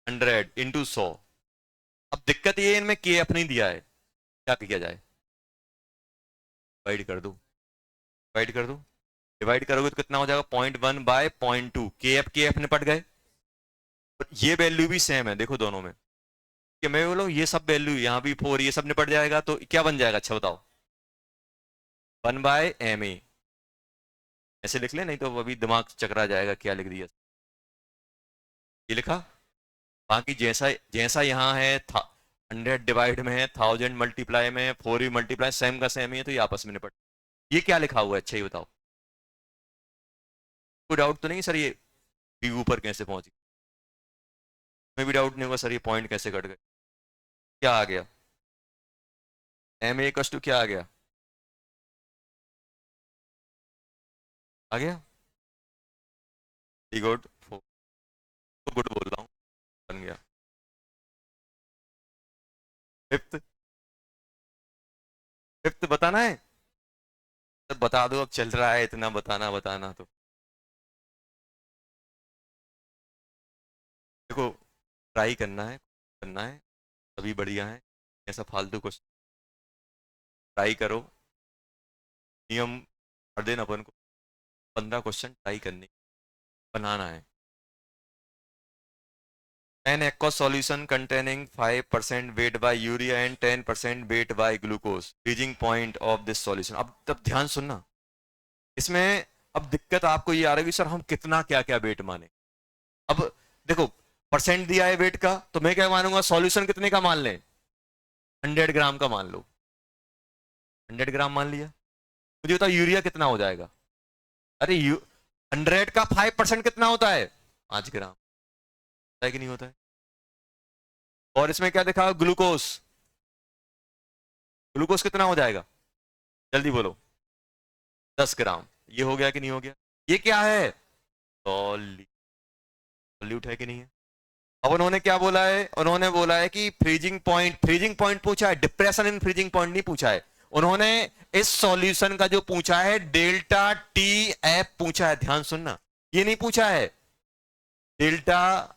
100 × 100। अब दिक्कत ये है, इनमें के एफ नहीं दिया है, क्या किया जाए? डिवाइड कर दो, डिवाइड कर दो। डिवाइड करोगे तो कितना हो जाएगा? 0.1/0.2। के एफ निपट गए। ये वैल्यू भी सेम है देखो दोनों में, कि मैं बोलूं ये सब वैल्यू यहाँ भी 4, ये सब निपट जाएगा तो क्या बन जाएगा? अच्छा बताओ। 1/ma। ऐसे लिख ले, नहीं तो अभी दिमाग चकरा जाएगा क्या लिख दिया। ये लिखा। बाकी जैसा जैसा यहाँ है 100 डिवाइड में है, 1000 मल्टीप्लाई में है, 4 भी मल्टीप्लाई, सेम का सेम ही है, तो ये आपस में निपट। ये क्या लिखा हुआ है? अच्छा ये बताओ, कोई डाउट तो नहीं सर ये भी ऊपर कैसे पहुंची? मैं भी डाउट नहीं होगा सर ये पॉइंट कैसे कट गए? क्या आ गया? ma क्या आ गया? आ गया। गुड, गुड बोल रहा हूँ, बन गया। फिफ्थ, फिफ्थ बताना है तो बता दो, अब चल रहा है इतना बताना बताना तो। देखो ट्राई करना है, तभी बढ़िया है। ऐसा फालतू कुछ ट्राई करो। नियम हर दिन अपन को 15 क्वेश्चन ट्राई करने बनाना है। An aqueous solution containing 5% weight by urea and 10% weight by glucose. Freezing point of this solution. अब तब ध्यान सुनना इसमें। अब दिक्कत आपको ये आ रही है सर हम कितना क्या क्या वेट माने। अब देखो परसेंट दिया है वेट का, तो मैं क्या मानूंगा? सॉल्यूशन कितने का मान लें? 100 ग्राम का मान लो। 100 ग्राम मान लिया। मुझे बताओ यूरिया कितना हो जाएगा? अरे 100 का 5% कितना होता है? 5 ग्राम होता है कि नहीं होता है? और इसमें क्या देखा? ग्लूकोस। ग्लूकोस कितना हो जाएगा? जल्दी बोलो। 10 ग्राम। ये हो गया कि नहीं हो गया? ये क्या है? सॉल्यूट है कि नहीं है? अब उन्होंने क्या बोला है? उन्होंने बोला है कि फ्रीजिंग पॉइंट, फ्रीजिंग पॉइंट पूछा है, डिप्रेशन इन फ्रीजिंग पॉइंट नहीं पूछा है। उन्होंने इस सॉल्यूशन का जो पूछा है डेल्टा टी एफ पूछा है। ध्यान सुनना, ये नहीं पूछा है डेल्टा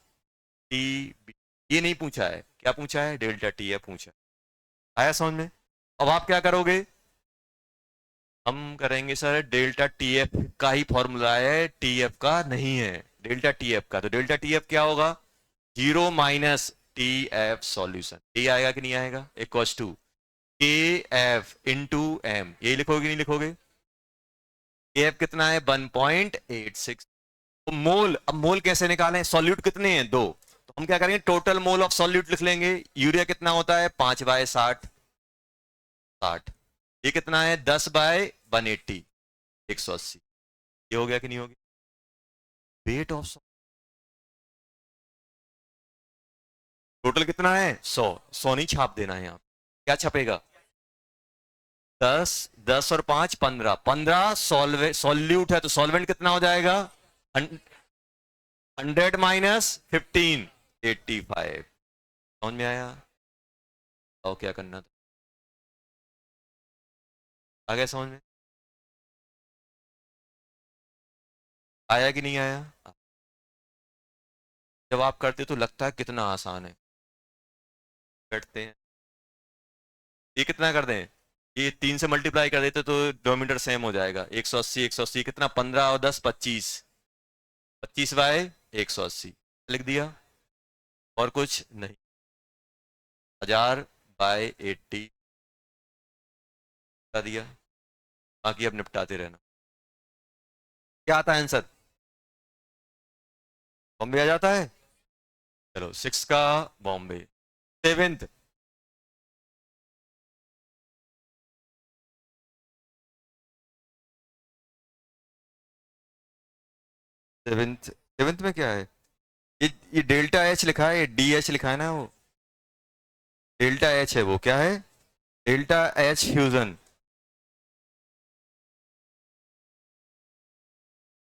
टी बी, ये नहीं पूछा है। क्या पूछा है? डेल्टा टी एफ पूछा है। आया समझ में? अब आप क्या करोगे? हम करेंगे सर डेल्टा टी एफ का ही फॉर्मूला है, टी एफ का नहीं है। डेल्टा टी एफ का, तो डेल्टा टी एफ क्या होगा? 0 - टी एफ सॉल्यूशन। ये आएगा कि नहीं आएगा? इक्वल्स टू के एफ इंटू एम। यही लिखोगे नहीं लिखोगे? के एफ कितना है? 1.86। तो मोल, अब मोल कैसे निकालें? सॉल्यूट कितने हैं? 2। तो हम क्या करेंगे? टोटल मोल ऑफ सॉल्यूट लिख लेंगे। यूरिया कितना होता है? 5/60। 60। ये कितना है? 10/180, 180। ये हो गया कि नहीं हो गया? वेट ऑफ टोटल कितना है? 100। 100 नहीं छाप देना है यहाँ। क्या छपेगा? 10, 10 और 5 15, 15 सॉल्यूट है तो सॉल्वेंट कितना हो जाएगा? 100 - 15, 85। समझ में आया? और क्या करना था? आ गया समझ में? आया कि नहीं आया? जब आप करते तो लगता है कितना आसान है। करते हैं, ये कितना कर दें? ये 3 से मल्टीप्लाई कर देते तो डोमीटर सेम हो जाएगा। 180, 180 कितना? 15 और 10 25, 25/180 लिख दिया। और कुछ नहीं। 1000/80 बता दिया। बाकी अब निपटाते रहना। क्या आता है आंसर? बॉम्बे आ जाता है। चलो 6 का बॉम्बे। सेवेंथ, सेवेंथ, सेवेंथ में क्या है? ये डेल्टा एच लिखा है, डी एच लिखा है ना वो। डेल्टा एच है वो, क्या है? Delta H fusion.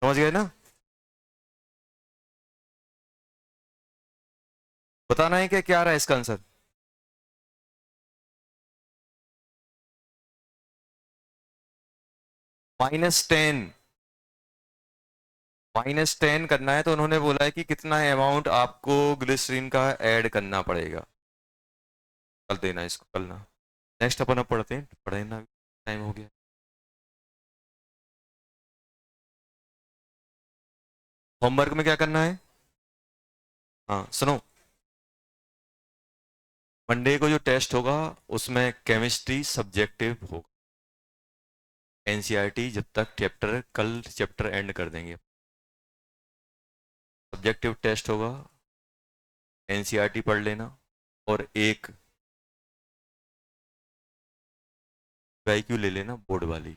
समझ गए ना? बताना है कि क्या रहा है इसका आंसर? -10, -10 करना है, तो उन्होंने बोला है कि कितना अमाउंट आपको ग्लिसरीन का ऐड करना पड़ेगा। कल देना इसको, कल ना। नेक्स्ट अपन अब पढ़ते हैं, पढ़े ना, टाइम हो गया। होमवर्क में क्या करना है? हाँ सुनो, मंडे को जो टेस्ट होगा उसमें केमिस्ट्री सब्जेक्टिव होगा। एनसीईआरटी जब तक चैप्टर, कल चैप्टर एंड कर देंगे। सब्जेक्टिव टेस्ट होगा, एनसीईआरटी पढ़ लेना, और एक वाईक्यू ले लेना बोर्ड वाली,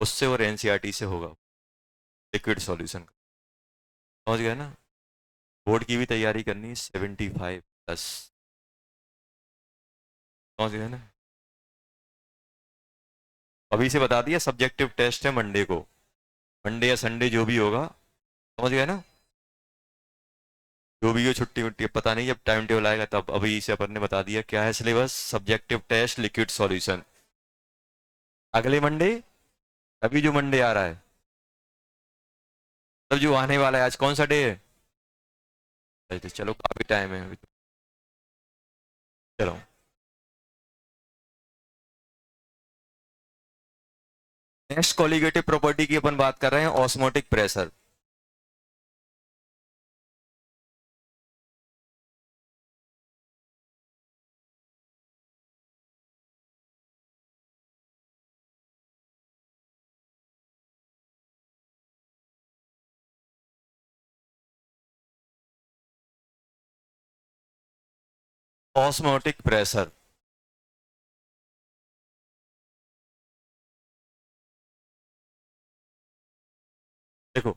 उससे और एनसीईआरटी से होगा लिक्विड सॉल्यूशन का। समझ गए ना? बोर्ड की भी तैयारी करनी, 75+। समझ गए ना? अभी से बता दिया, सब्जेक्टिव टेस्ट है मंडे को, मंडे या संडे जो भी होगा। समझ गए ना? जो भी हो, छुट्टी वुट्टी पता नहीं, जब टाइम टेबल आएगा तब। अभी से अपन ने बता दिया क्या है syllabus, subjective test liquid solution, अगले मंडे। अभी जो मंडे आ रहा है, तब जो आने वाला है, आज कौन सा डे है? तो चलो काफी टाइम है अभी तो। चलो, नेक्स्ट कॉलिगेटिव प्रॉपर्टी की अपन बात कर रहे हैं, ऑस्मोटिक प्रेशर। ऑस्मोटिक प्रेशर, देखो,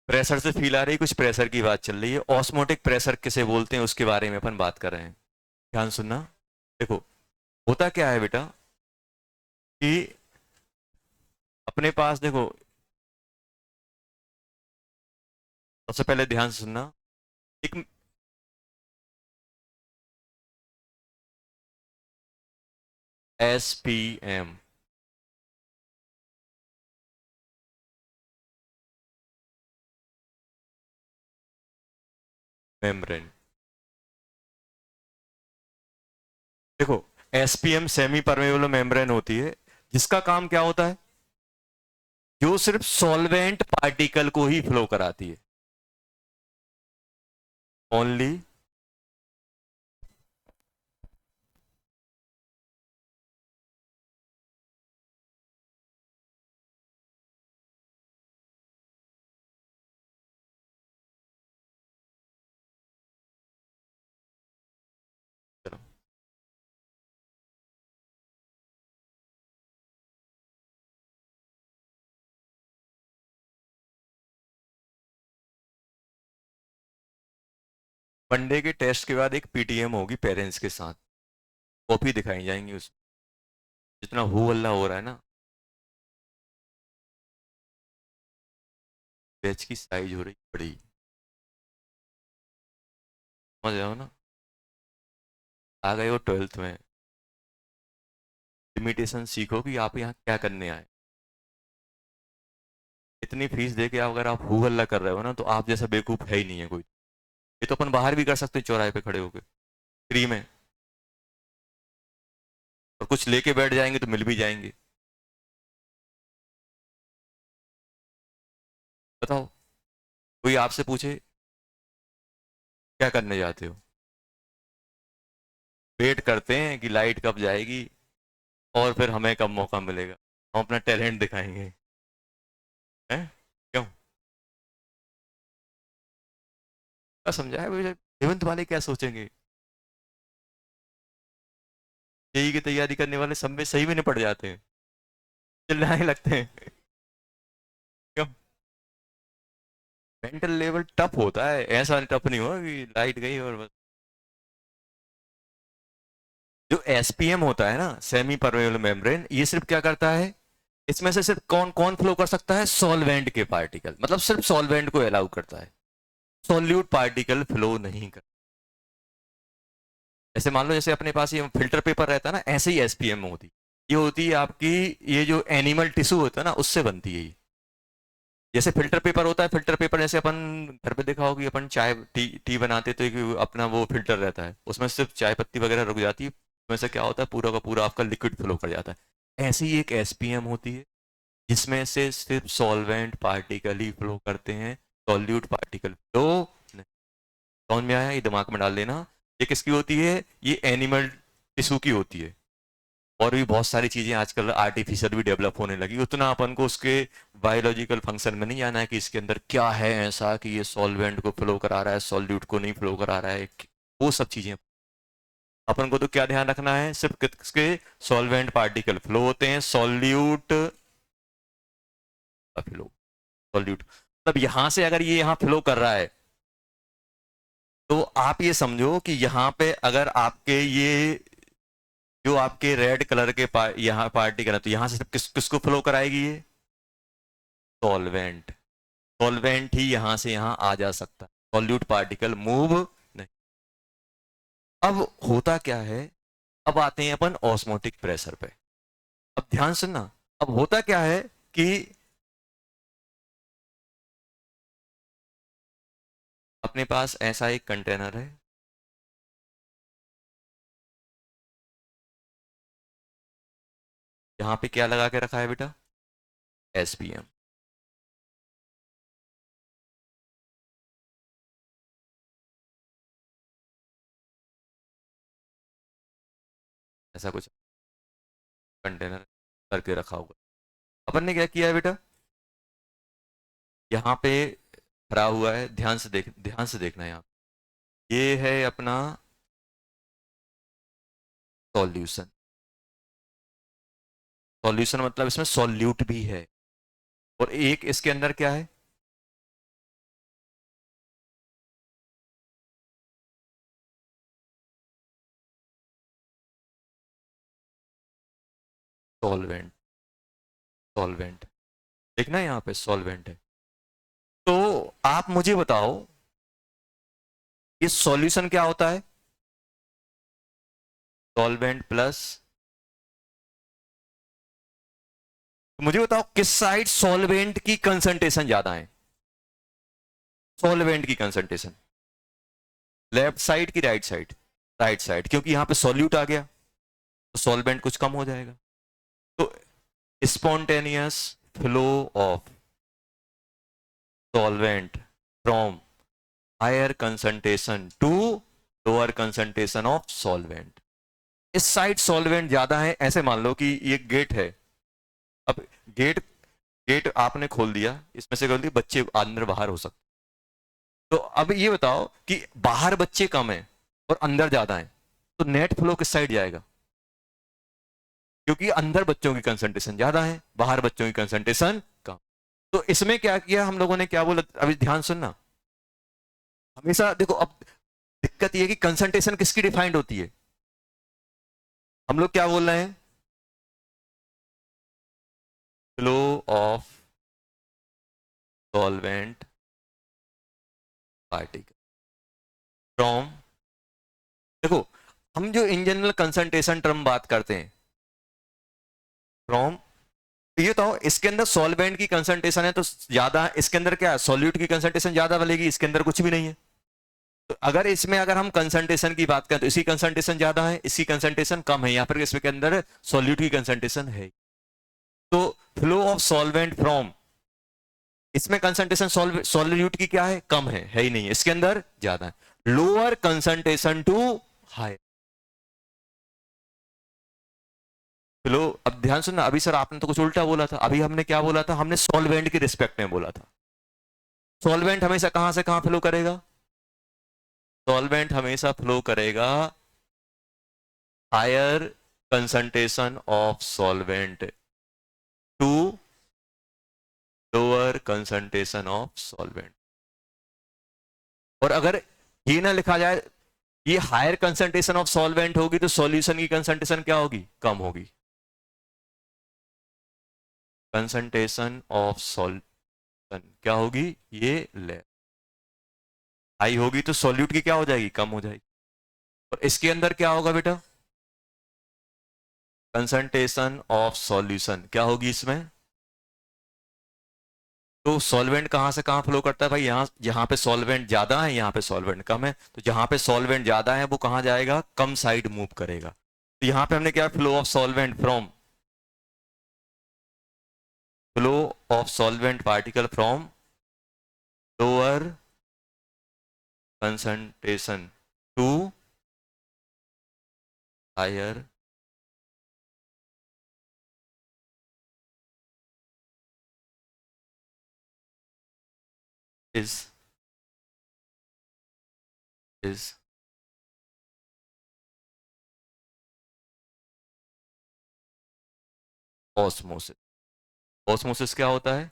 प्रेशर से फील आ रही, कुछ प्रेशर की बात चल रही है। ऑस्मोटिक प्रेशर किसे बोलते हैं उसके बारे में अपन बात कर रहे हैं, ध्यान सुनना। देखो, होता क्या है बेटा कि अपने पास देखो, सबसे पहले ध्यान से सुनना। एक SPM, मेम्ब्रेन। देखो, SPM सेमी परमेबल मेम्ब्रेन होती है, जिसका काम क्या होता है, जो सिर्फ सॉल्वेंट पार्टिकल को ही फ्लो कराती है, ओनली मंडे के टेस्ट के बाद एक PTM होगी पेरेंट्स के साथ, कॉपी दिखाई जाएंगी उस, जितना हु हल्ला हो रहा है ना, बैच की साइज हो रही बड़ी। समझ रहे हो ना? आ गए हो 12th में, लिमिटेशन सीखो कि आप यहाँ क्या करने आए। इतनी फीस दे के अगर आप हु हल्ला कर रहे हो ना, तो आप जैसा बेवकूफ है ही नहीं है कोई। ये तो अपन बाहर भी कर सकते हैं, चौराहे पे खड़े होकर फ्री में, और कुछ लेके बैठ जाएंगे तो मिल भी जाएंगे। बताओ, कोई आपसे पूछे क्या करने जाते हो, वेट करते हैं कि लाइट कब जाएगी और फिर हमें कब मौका मिलेगा, हम अपना टैलेंट दिखाएंगे, हैं? क्यों? क्या समझाया मुझे, हेमंत वाले क्या सोचेंगे? जेई की तैयारी करने वाले सब में सही में निपट जाते हैं, चिल्लाने लगते हैं। क्यों? मेंटल लेवल टफ होता है, ऐसा टफ नहीं हुआ कि लाइट गई और बस। जो एसपीएम होता है ना, सेमी परमेबल मेम्ब्रेन, ये सिर्फ क्या करता है, इसमें से सिर्फ कौन कौन फ्लो कर सकता है, सॉल्वेंट के पार्टिकल, मतलब सिर्फ सॉल्वेंट को अलाउ करता है, सॉल्यूट पार्टिकल फ्लो नहीं करता। ऐसे मान लो जैसे अपने पास ये फिल्टर पेपर रहता है ना, ऐसे ही एसपीएम होती, ये होती है आपकी, ये जो एनिमल टिश्यू होता है ना, उससे बनती है ये। जैसे फिल्टर पेपर होता है, फिल्टर पेपर जैसे अपन घर पे देखा होगी, अपन चाय टी बनाते तो एक अपना वो फिल्टर रहता है, उसमें सिर्फ चाय पत्ती वगैरह रुक जाती है, उसमें से क्या होता है, पूरा का पूरा आपका लिक्विड फ्लो कर जाता है। ऐसी ही एक एसपीएम होती है, जिसमें से सिर्फ सॉल्वेंट पार्टिकल ही फ्लो करते हैं, सॉल्यूट पार्टिकल फ्लो नहीं। समझ में आया? ये दिमाग में डाल लेना। ये किसकी होती है? ये एनिमल टिश्यू की होती है। और भी बहुत सारी चीजें आजकल आर्टिफिशियल भी डेवलप होने लगी, उतना अपन को उसके बायोलॉजिकल फंक्शन में नहीं जाना है कि इसके अंदर क्या है ऐसा कि ये सॉल्वेंट को फ्लो करा रहा है, सॉल्यूट को नहीं फ्लो करा रहा है, वो सब चीजें। अपन को तो क्या ध्यान रखना है, सिर्फ किसके सॉल्वेंट पार्टिकल फ्लो होते हैं, सॉल्यूट फ्लो, सॉल्यूट। तब यहां से अगर ये यहां फ्लो कर रहा है, तो आप ये समझो कि यहां पे अगर आपके ये जो आपके रेड कलर के यहाँ पार्टिकल है, तो यहां से सिर्फ किसको फ्लो कराएगी ये? सॉल्वेंट। सॉल्वेंट ही यहां से यहां आ जा सकता है, सॉल्यूट पार्टिकल मूव नहीं। अब होता क्या है, अब आते हैं अपन ऑस्मोटिक प्रेशर पे। अब ध्यान सुनना। अब होता क्या है कि अपने पास ऐसा एक कंटेनर है, यहां पे क्या लगा के रखा है बेटा? एसपीएम। ऐसा कुछ कंटेनर करके रखा होगा। अपन ने क्या किया है बेटा, यहाँ पे भरा हुआ है, ध्यान से देखना है यहाँ। ये है अपना सॉल्यूशन। सॉल्यूशन मतलब इसमें सॉल्यूट भी है, और एक इसके अंदर क्या है? सॉल्वेंट। सॉल्वेंट देखना है यहाँ पे सॉल्वेंट है। तो आप मुझे बताओ, ये सॉल्यूशन क्या होता है? Solvent plus. तो मुझे बताओ किस साइड सॉल्वेंट की कंसंट्रेशन ज्यादा है? सॉल्वेंट की कंसंट्रेशन लेफ्ट साइड की राइट साइड? राइट साइड, क्योंकि यहां पे सॉल्यूट आ गया तो सॉल्वेंट कुछ कम हो जाएगा। तो spontaneous flow of solvent from higher concentration to lower concentration of solvent. इस साइड सॉल्वेंट ज्यादा है, ऐसे मान लो कि ये गेट है। अब गेट गेट आपने खोल दिया, इसमें से खोल दिया, बच्चे अंदर बाहर हो सकते। तो अब ये बताओ कि बाहर बच्चे कम है और अंदर ज्यादा है, तो नेट फ्लो किस साइड जाएगा? क्योंकि अंदर बच्चों की कंसंट्रेशन ज्यादा है, बाहर बच्चों की कंसंट्रेशन कम। तो इसमें क्या किया हम लोगों ने, क्या बोला, अभी ध्यान सुनना। हमेशा देखो, अब दिक्कत ये है कि कंसंट्रेशन किसकी डिफाइंड होती है? हम लोग क्या बोल रहे हैं? Flow of solvent particle from, देखो हम जो इन जनरल कंसंट्रेशन टर्म बात करते हैं, फ्रॉम, ये तो इसके अंदर सॉल्वेंट की कंसंट्रेशन है तो ज्यादा, इसके अंदर क्या है, सॉल्यूट की कंसंट्रेशन ज्यादा बनेगी, इसके अंदर कुछ भी नहीं है। तो अगर इसमें अगर हम कंसंट्रेशन की बात करें तो इसकी कंसंट्रेशन ज्यादा है, इसकी कंसंट्रेशन कम है, या फिर इसमें के अंदर सॉल्यूट की कंसंट्रेशन है। तो फ्लो ऑफ सॉल्वेंट फ्रॉम, इसमें कंसंट्रेशन सॉल्यूट की क्या है, कम है ही नहीं है, इसके अंदर ज्यादा है। Lower concentration to high flow. अब ध्यान सुनना, अभी सर आपने तो कुछ उल्टा बोला था, अभी हमने क्या बोला था, हमने सॉल्वेंट की रिस्पेक्ट में बोला था। सॉल्वेंट हमेशा कहां से कहां फ्लो करेगा? सॉल्वेंट हमेशा फ्लो करेगा higher concentration of solvent to lower concentration of solvent. और अगर ये ना लिखा जाए, ये हायर कंसंट्रेशन ऑफ सॉल्वेंट होगी तो सॉल्यूशन की कंसंट्रेशन क्या होगी, कम होगी। कंसंट्रेशन ऑफ सॉल्यूशन क्या होगी, ये ले हाई होगी तो सॉल्यूट की क्या हो जाएगी, कम हो जाएगी। और इसके अंदर क्या होगा बेटा? कंसंट्रेशन ऑफ सॉल्यूशन क्या होगी इसमें? तो सॉल्वेंट कहाँ से कहाँ फ्लो करता है भाई? यहाँ, जहाँ पे सॉल्वेंट ज्यादा है यहाँ पे सॉल्वेंट कम है, तो जहाँ पे सॉल्वेंट ज्यादा है वो कहाँ जाएगा? कम साइड मूव करेगा। तो यहाँ पे हमने क्या, flow of solvent from, flow of solvent particle from lower concentration to higher is osmosis. Osmosis क्या होता है?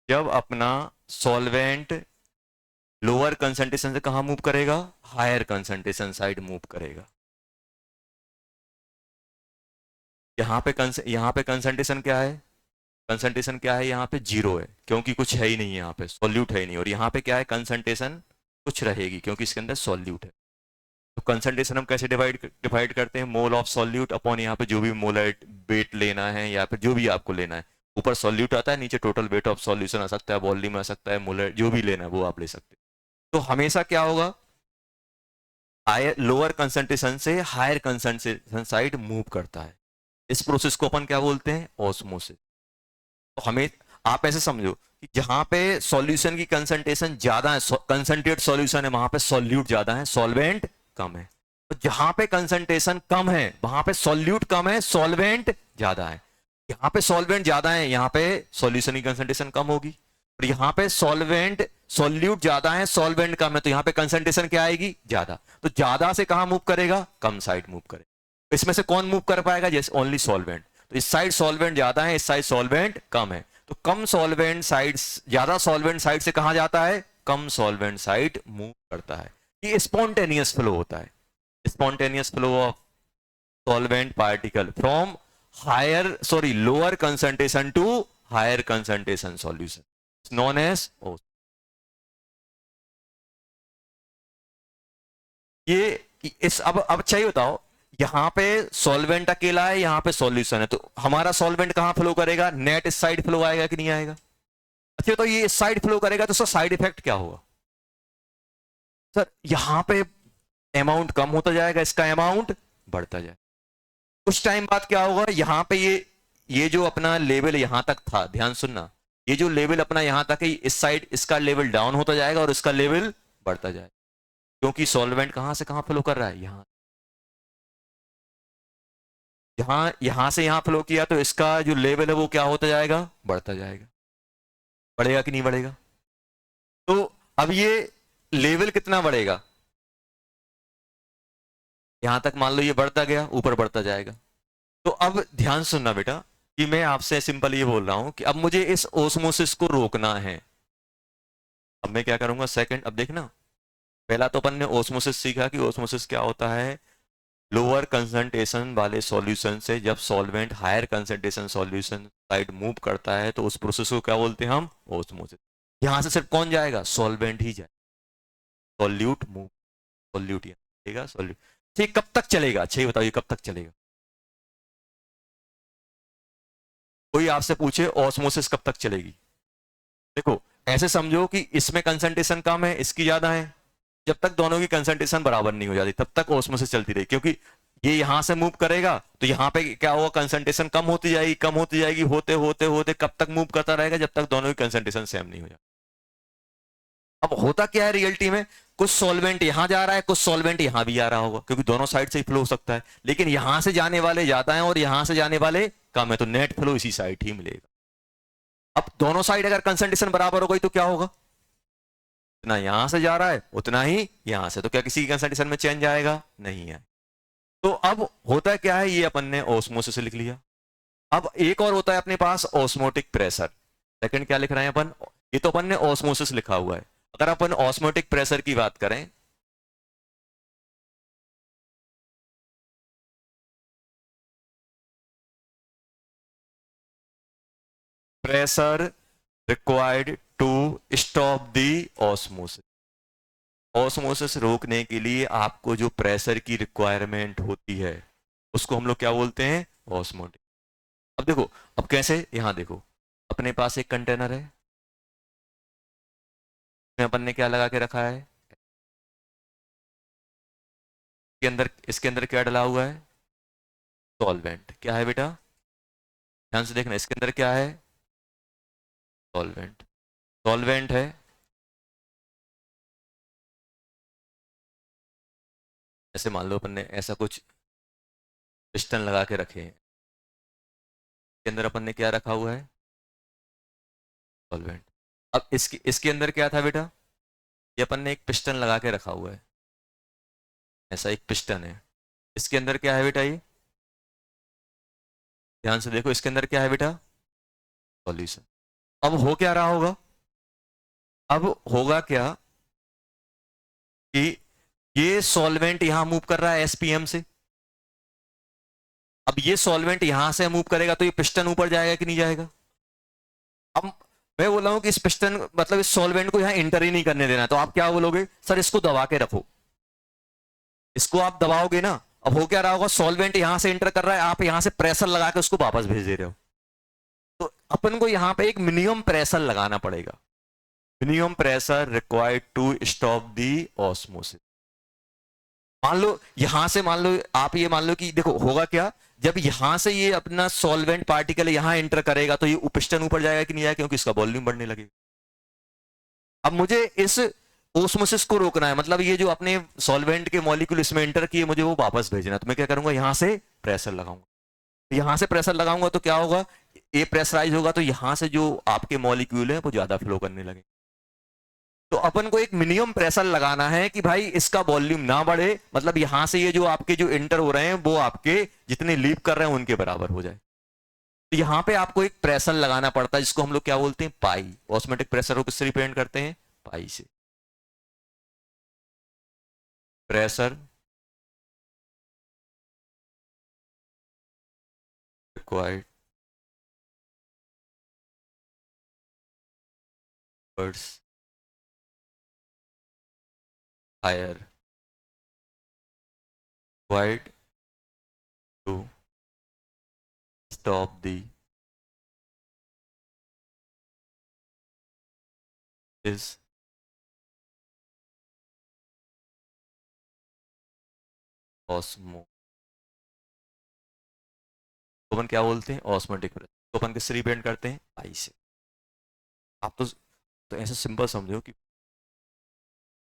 जब अपना सॉल्वेंट लोअर कंसंट्रेशन से कहां मूव करेगा? हायर कंसंट्रेशन साइड मूव करेगा। यहाँ पे कंसंट्रेशन क्या है? कंसंट्रेशन क्या है? यहाँ पे जीरो है, क्योंकि कुछ है ही नहीं, यहाँ पे सॉल्यूट है ही नहीं। और यहाँ पे क्या है? कंसंट्रेशन कुछ रहेगी, क्योंकि इसके अंदर सॉल्यूट है। तो कंसंट्रेशन हम कैसे डिवाइड करते हैं? मोल ऑफ सॉल्यूट अपॉन यहाँ पे जो भी मोलर वेट लेना है, या फिर जो भी आपको लेना है। ऊपर सॉल्यूट आता है, नीचे टोटल वेट ऑफ सॉल्यूशन आ सकता है, वॉल्यूम आ सकता है, मोलर, जो भी लेना है वो आप ले सकते हैं। तो हमेशा क्या होगा? हायर लोअर कंसंट्रेशन से हायर कंसंट्रेशन साइड मूव करता है। इस प्रोसेस को अपन क्या बोलते हैं? ऑस्मोसिस। तो हमें, आप ऐसे समझो कि जहां पे सॉल्यूशन की कंसंट्रेशन ज्यादा है, कंसंट्रेट सॉल्यूशन है, वहां पे सॉल्यूट ज्यादा है, सॉल्वेंट कम है। तो जहां पे कंसंट्रेशन कम है वहां पे सॉल्यूट कम है, सॉल्वेंट ज्यादा है। यहाँ पे सॉल्वेंट ज्यादा है, यहाँ पे सॉल्यूशन की कंसंट्रेशन कम होगी। और यहाँ पे सॉल्वेंट सॉल्यूट ज्यादा है, सॉल्वेंट कम है, तो यहाँ पे कंसंट्रेशन क्या आएगी? ज्यादा। तो ज्यादा से कहां मूव करेगा? कम साइड मूव करेगा। इसमें से कौन मूव कर पाएगा? जैसे ओनली सॉल्वेंट। तो इस साइड सॉल्वेंट ज्यादा है, इस साइड सॉल्वेंट कम है, तो कम सॉल्वेंट साइड, ज्यादा सॉल्वेंट साइड से कहां जाता है? कम सॉल्वेंट साइड मूव करता है। ये स्पॉन्टेनियस फ्लो होता है, spontaneous flow of solvent particle from higher, sorry, lower concentration to higher concentration solution known as ओ। ये इस, अब चाहिए बताओ, यहां पे सॉल्वेंट अकेला है, यहां पे सॉल्यूशन है, तो हमारा सॉल्वेंट कहां फ्लो करेगा? नेट इस साइड फ्लो आएगा कि नहीं आएगा? अच्छा, तो ये इस साइड फ्लो करेगा तो सर साइड इफेक्ट क्या होगा? सर यहां पे अमाउंट कम होता जाएगा, इसका अमाउंट बढ़ता जाएगा। कुछ टाइम बाद क्या होगा? यहां पे ये जो अपना लेवल यहां तक था, ध्यान सुनना, ये जो लेवल अपना यहां तक है, इस साइड इसका लेवल डाउन होता जाएगा और इसका लेवल बढ़ता जाएगा, क्योंकि सॉल्वेंट कहां से कहां फ्लो कर रहा है? यहां, यहां से यहां फ्लो किया, तो इसका जो लेवल है वो क्या होता जाएगा? बढ़ता जाएगा। बढ़ेगा कि नहीं बढ़ेगा? तो अब ये लेवल कितना बढ़ेगा? यहां तक मान लो ये बढ़ता गया, ऊपर बढ़ता जाएगा। तो अब ध्यान सुनना बेटा, कि मैं आपसे सिंपल ये बोल रहा हूं कि अब मुझे इस ओस्मोसिस को रोकना है। अब मैं क्या करूंगा? सेकंड, अब देखना, पहला तो अपन ने ओस्मोसिस सीखा कि ओस्मोसिस क्या होता है। लोअर कंसंट्रेशन वाले सॉल्यूशन से जब solvent higher concentration solution side move करता है, तो उस प्रोसेस को क्या बोलते हैं हम? ओस्मोसिस। यहां से सिर्फ कौन जाएगा? सॉल्वेंट ही जाएगा। सॉल्यूट मूव, सॉल्यूट जाएगा, सॉल्यूट। ठीक, कब तक चलेगा? अच्छा ये बताइए, कब तक चलेगा? कोई आपसे पूछे ऑस्मोसिस कब तक चलेगी? देखो, ऐसे समझो कि इसमें कंसंट्रेशन कम है, इसकी ज्यादा है। जब तक दोनों की कंसंट्रेशन बराबर नहीं हो जाती तब तक ऑस्मोसिस चलती रही, क्योंकि ये यहां से मूव करेगा तो यहां पे क्या होगा? कंसंट्रेशन कम होती जाएगी, कम होती जाएगी, होते होते होते कब तक मूव करता रहेगा? जब तक दोनों की कंसंट्रेशन सेम नहीं हो जाती। अब होता क्या है रियलिटी में? कुछ सॉल्वेंट यहां जा रहा है, कुछ सॉल्वेंट यहां भी आ रहा होगा, क्योंकि दोनों साइड से ही फ्लो हो सकता है, लेकिन यहां से जाने वाले ज्यादा हैं और यहां से जाने वाले कम है, तो नेट फ्लो इसी साइड ही मिलेगा। अब दोनों साइड अगर कंसंट्रेशन बराबर हो गई तो क्या होगा? इतना यहां से जा रहा है, उतना ही यहां से, तो क्या किसी की कंसंट्रेशन में चेंज आएगा? नहीं है। तो अब होता क्या है, ये अपन ने ऑस्मोसिस लिख लिया। अब एक और होता है अपने पास, ऑस्मोटिक प्रेशर। सेकंड क्या लिख रहे हैं अपन? ये तो अपन ने ऑस्मोसिस लिखा हुआ है। अगर अपन ऑस्मोटिक प्रेशर की बात करें, pressure required to stop the osmosis. Osmosis रोकने के लिए आपको जो प्रेशर की रिक्वायरमेंट होती है, उसको हम लोग क्या बोलते हैं, ऑस्मोटिक। अब देखो, अब कैसे, यहां देखो, अपने पास एक कंटेनर है, इसमें अपन ने क्या लगा के रखा है, के अंदर, इसके अंदर क्या डला हुआ है, सॉल्वेंट। क्या है बेटा, ध्यान से देखना, इसके अंदर क्या है, सॉल्वेंट। सॉल्वेंट है, ऐसे मान लो अपन ने ऐसा कुछ पिस्टन लगा के रखे हैं, इसके अंदर अपन ने क्या रखा हुआ है, सॉल्वेंट। अब इसके इसके अंदर क्या था बेटा, ये अपन ने एक पिस्टन लगा के रखा हुआ है, ऐसा एक पिस्टन है, इसके अंदर क्या है बेटा, ये ध्यान से देखो, इसके अंदर क्या है बेटा, सॉल्यूशन। अब हो क्या रहा होगा, अब होगा क्या कि ये सॉल्वेंट यहां मूव कर रहा है एसपीएम से। अब ये सॉल्वेंट यहां से मूव करेगा तो ये पिस्टन ऊपर जाएगा कि नहीं जाएगा। अब मैं बोल रहा हूं कि इस पिस्टन, मतलब इस सॉल्वेंट को यहां इंटर ही नहीं करने देना, तो आप क्या बोलोगे, सर इसको दबा के रखो, इसको आप दबाओगे ना। अब हो क्या रहा होगा, सॉल्वेंट यहां से इंटर कर रहा है, आप यहां से प्रेशर लगा के उसको वापस भेज दे रहे हो, तो अपन को यहां पे एक मिनिमम प्रेशर लगाना पड़ेगा, minimum pressure required to stop the osmosis. मान लो यहां से, मान लो आप ये मान लो कि देखो होगा क्या, जब यहां से ये अपना सॉल्वेंट पार्टिकल यहां एंटर करेगा तो ये पिस्टन ऊपर जाएगा कि नहीं जाएगा, क्योंकि इसका वॉल्यूम बढ़ने लगेगा। अब मुझे इस ओस्मोसिस को रोकना है, मतलब ये जो अपने सॉल्वेंट के मॉलिक्यूल इसमें एंटर किए मुझे वो वापस भेजना है, तो मैं क्या करूंगा, यहां से प्रेशर लगाऊंगा। यहां से प्रेशर लगाऊंगा तो क्या होगा, ये प्रेशराइज होगा तो यहां से जो आपके मॉलिक्यूल है वो ज्यादा फ्लो करने लगे। तो अपन को एक मिनिमम प्रेशर लगाना है कि भाई इसका वॉल्यूम ना बढ़े, मतलब यहां से ये जो आपके जो एंटर हो रहे हैं वो आपके जितने लीव कर रहे हैं उनके बराबर हो जाए। तो यहां पे आपको एक प्रेशर लगाना पड़ता है, जिसको हम लोग क्या बोलते हैं, पाई। ऑस्मोटिक प्रेशर को किससे रिप्रेजेंट करते हैं, पाई से। Pressure required words higher required to stop the is osmo. तो अपन क्या बोलते हैं, ऑस्मोटिक प्रेशर। तो अपन किससे रिप्रेजेंट करते हैं, पाई से। आप तो ऐसे सिंपल समझो कि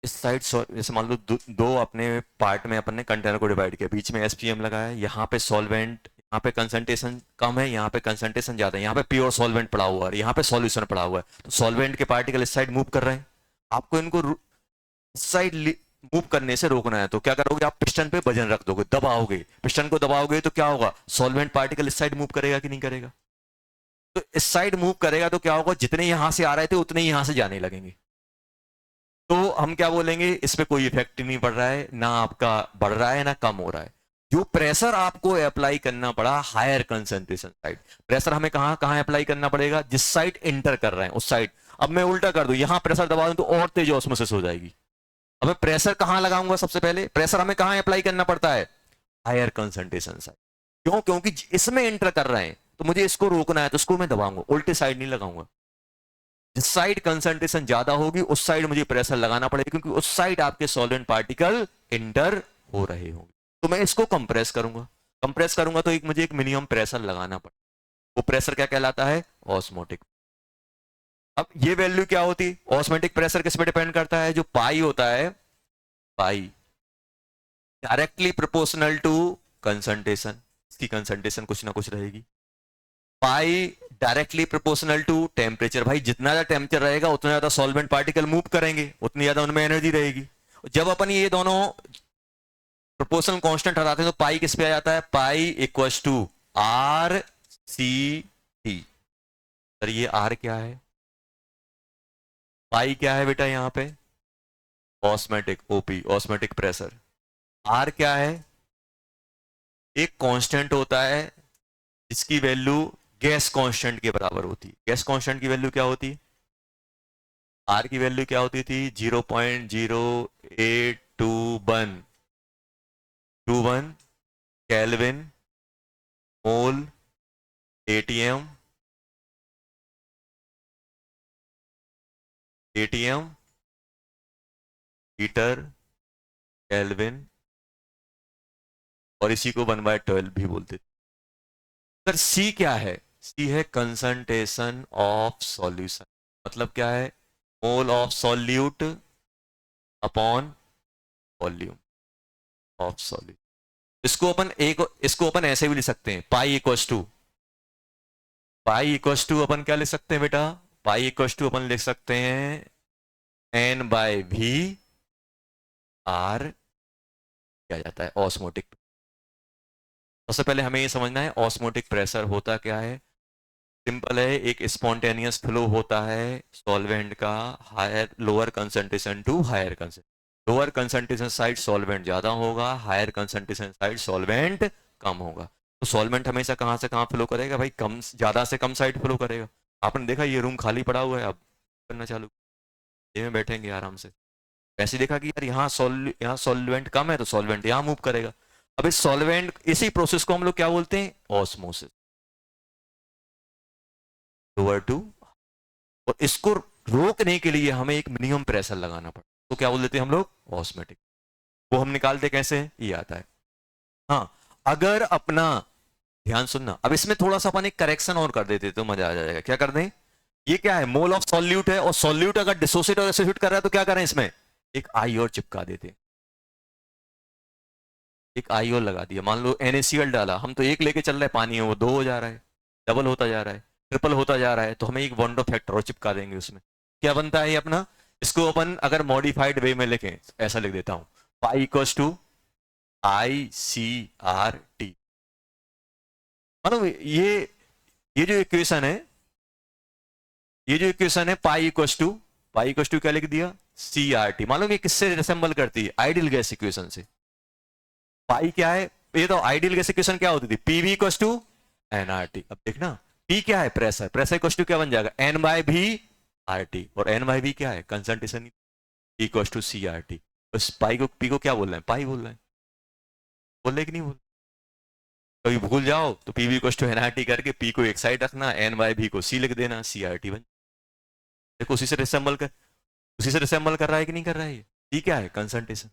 इस साइड, जैसे मान लो दो अपने पार्ट में अपन ने कंटेनर को डिवाइड किया, बीच में एसपीएम लगाया, यहाँ पे सॉल्वेंट, यहाँ पे कंसंट्रेशन कम है, यहाँ पे कंसंट्रेशन ज्यादा है, यहाँ पे प्योर सॉल्वेंट पड़ा हुआ है, यहाँ पे सॉल्यूशन पड़ा हुआ है, तो सॉल्वेंट के पार्टिकल इस साइड मूव कर रहे हैं, आपको इनको इस साइड मूव करने से रोकना है। तो क्या करोगे, आप पिस्टन पे वजन रख दोगे, दबाओगे, पिस्टन को दबाओगे तो क्या होगा, सॉल्वेंट पार्टिकल इस साइड मूव करेगा कि नहीं करेगा। तो इस साइड मूव करेगा तो क्या होगा, जितने यहां से आ रहे थे उतने यहां से जाने लगेंगे। तो हम क्या बोलेंगे, इस पे कोई इफेक्ट नहीं पड़ रहा है, ना आपका बढ़ रहा है ना कम हो रहा है। जो प्रेशर आपको अप्लाई करना पड़ा हायर कंसंट्रेशन साइड, प्रेशर हमें कहां कहां अप्लाई करना पड़ेगा, जिस साइड इंटर कर रहे हैं उस साइड। अब मैं उल्टा कर दूं, यहां प्रेशर दबा दूं तो और तेज ऑस्मोसिस हो जाएगी। अब मैं प्रेशर कहां लगाऊंगा, सबसे पहले प्रेशर हमें कहां अप्लाई करना पड़ता है, हायर कंसंट्रेशन साइड। क्यों, क्योंकि इसमें इंटर कर रहे हैं, तो मुझे इसको रोकना है, तो इसको मैं दबाऊंगा, उल्टे साइड नहीं लगाऊंगा। जिस साइड कंसंट्रेशन ज्यादा होगी उस साइड मुझे प्रेशर लगाना पड़ेगा, क्योंकि उस साइड आपके सॉल्वेंट पार्टिकल इंटर हो रहे होंगे। तो मैं इसको कंप्रेस करूंगा, कंप्रेस करूंगा तो एक मुझे एक मिनिमम प्रेशर लगाना पड़ेगा। वो प्रेशर क्या कहलाता है, ऑस्मोटिक। अब ये वैल्यू क्या होती है, ऑस्मोटिक प्रेशर किस पे डिपेंड करता है, जो पाई होता है, पाई डायरेक्टली प्रोपोर्शनल टू कंसंट्रेशन, इसकी कंसंट्रेशन कुछ ना कुछ रहेगी। पाई डायरेक्टली प्रोपोर्शनल टू टेम्परेचर, भाई जितना ज्यादा टेम्परेचर रहेगा उतना ज्यादा सॉल्वेंट पार्टिकल मूव करेंगे, उतनी ज्यादा उनमें एनर्जी रहेगी। जब अपन ये दोनों प्रोपोर्शनल कांस्टेंट हटाते हैं तो पाई किस पे आ जाता है, pi equals to R C T. Sir ये आर क्या है, पाई क्या है बेटा, यहाँ पे osmotic OP, osmotic pressure. R क्या है, एक कांस्टेंट होता है जिसकी वैल्यू गैस कांस्टेंट के बराबर होती है। गैस कांस्टेंट की वैल्यू क्या होती है, आर की वैल्यू क्या होती थी, 0.0821 21। केल्विन, मोल, एटीएम, एटीएम, लीटर, केल्विन, और इसी को 1/12 भी बोलते थे। सर सी क्या है? सी है कंसंट्रेशन ऑफ सॉल्यूशन। मतलब क्या है? मोल of solute upon volume of solute. इसको अपन ऐसे भी लिख सकते हैं, पाई इक्वस टू अपन क्या लिख सकते हैं बेटा? पाई इक्वस टू अपन लिख सकते हैं N/V आर क्या जाता है ऑस्मोटिक। सबसे पहले हमें ये समझना है ऑस्मोटिक प्रेशर होता क्या है। सिंपल है, एक स्पॉन्टेनियस फ्लो होता है सॉल्वेंट का higher lower concentration to higher concentration. Lower concentration side solvent ज्यादा होगा, हायर कंसंट्रेशन साइड सॉल्वेंट कम होगा। तो सॉल्वेंट हमेशा कहां से कहां फ्लो करेगा भाई? कम, ज्यादा से कम साइड फ्लो करेगा। आपने देखा ये रूम खाली पड़ा हुआ है, अब करना चालू, ये में बैठेंगे आराम से। ऐसे देखा कि यार यहाँ सॉल्वेंट कम है तो सॉल्वेंट यहाँ मूव करेगा। अब इस सॉल्वेंट, इसी प्रोसेस को हम लोग क्या बोलते हैं? ऑस्मोसिस। लोअर टू, और इसको रोकने के लिए हमें एक मिनिमम प्रेशर लगाना पड़ता है, तो क्या बोल देते हैं हम लोग? ऑस्मेटिक। वो हम निकालते कैसे? ये आता है। हाँ, अगर अपना, ध्यान सुनना, अब इसमें थोड़ा सा अपन एक करेक्शन और कर देते तो मजा आ जाएगा। क्या कर दें? ये क्या है? मोल ऑफ सॉल्यूट है, और सॉल्यूट अगर डिसोसिएट और एसोसिएट कर रहा है तो क्या करें? इसमें एक आई और चिपका देते। एक आई और लगा दिया, मान लो NaCl डाला, हम तो एक लेके चल रहे हैं, पानी है वो दो हो जा रहा है, डबल होता जा रहा है, ट्रिपल होता जा रहा है, तो हमें एक बॉन्ड ऑफ फैक्टर और चिपका देंगे उसमें। क्या बनता है ये अपना? इसको अपन अगर मॉडिफाइड वे में लिखें, ऐसा लिख देता हूं, पाई इक्वल्स टू ICRT। मानो ये जो इक्वेशन है, ये जो इक्वेशन है पाई इक्वल्स टू क्या लिख दिया? CRT। मालूम ये किससे रिसेंबल करती है? आइडियल गैस इक्वेशन से। पाई क्या है? ये तो आइडियल गैस इक्वेशन क्या होती थी? PV equals to NRT। अब देखना, P क्या है? प्रेशर। प्रेशर इक्वल्स टू क्या बन जाएगा? N/V RT, और N/V क्या है? Concentration equals to CRT। उस पाई को, P को क्या बोल रहे हैं? पाई बोल रहे हैं। बोल रहे कि नहीं बोल? कभी भूल जाओ तो PV इक्वल्स टू NRT करके P को एक साइड रखना, N/V को C लिख देना, CRT बन। देखो उसी से रिसेंबल कर रहा है कि नहीं कर रहा है ये? P क्या है? कंसंट्रेशन।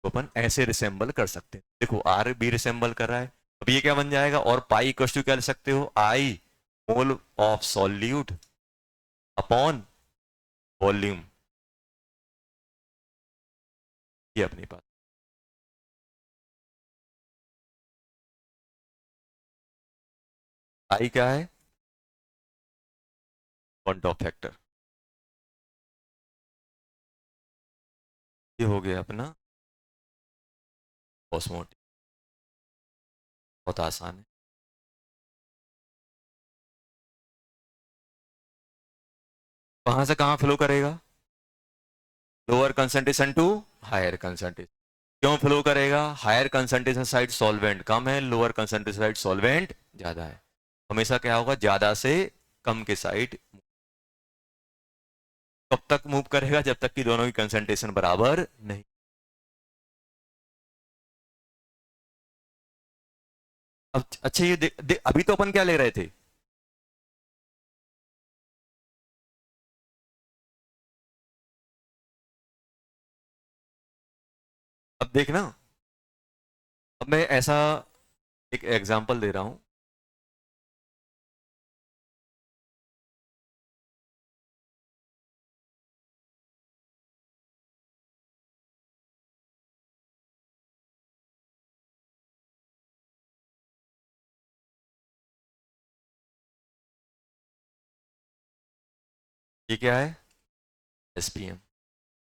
तो अपन ऐसे रिसेंबल कर सकते हैं। देखो आर भी रिसेंबल कर रहा है। अब ये क्या बन जाएगा? और पाई इक्वल टू क्या लिख सकते हो? I mole of solute upon volume. ये अपने पास आई क्या है? Point of factor. ये हो गया अपना ऑस्मोटिक। बहुत आसान है। कहां से कहां फ्लो करेगा? Lower concentration to higher concentration. क्यों फ्लो करेगा? हायर कंसंट्रेशन साइड सॉल्वेंट कम है, लोअर कंसंट्रेशन साइड सॉल्वेंट ज्यादा है। हमेशा क्या होगा? ज्यादा से कम के साइड। कब तक मूव करेगा? जब तक कि दोनों की कंसंट्रेशन बराबर नहीं। अब अच्छा ये अभी तो अपन क्या ले रहे थे? अब देखना, अब मैं ऐसा एक एग्जांपल दे रहा हूं। ये क्या है? SPM।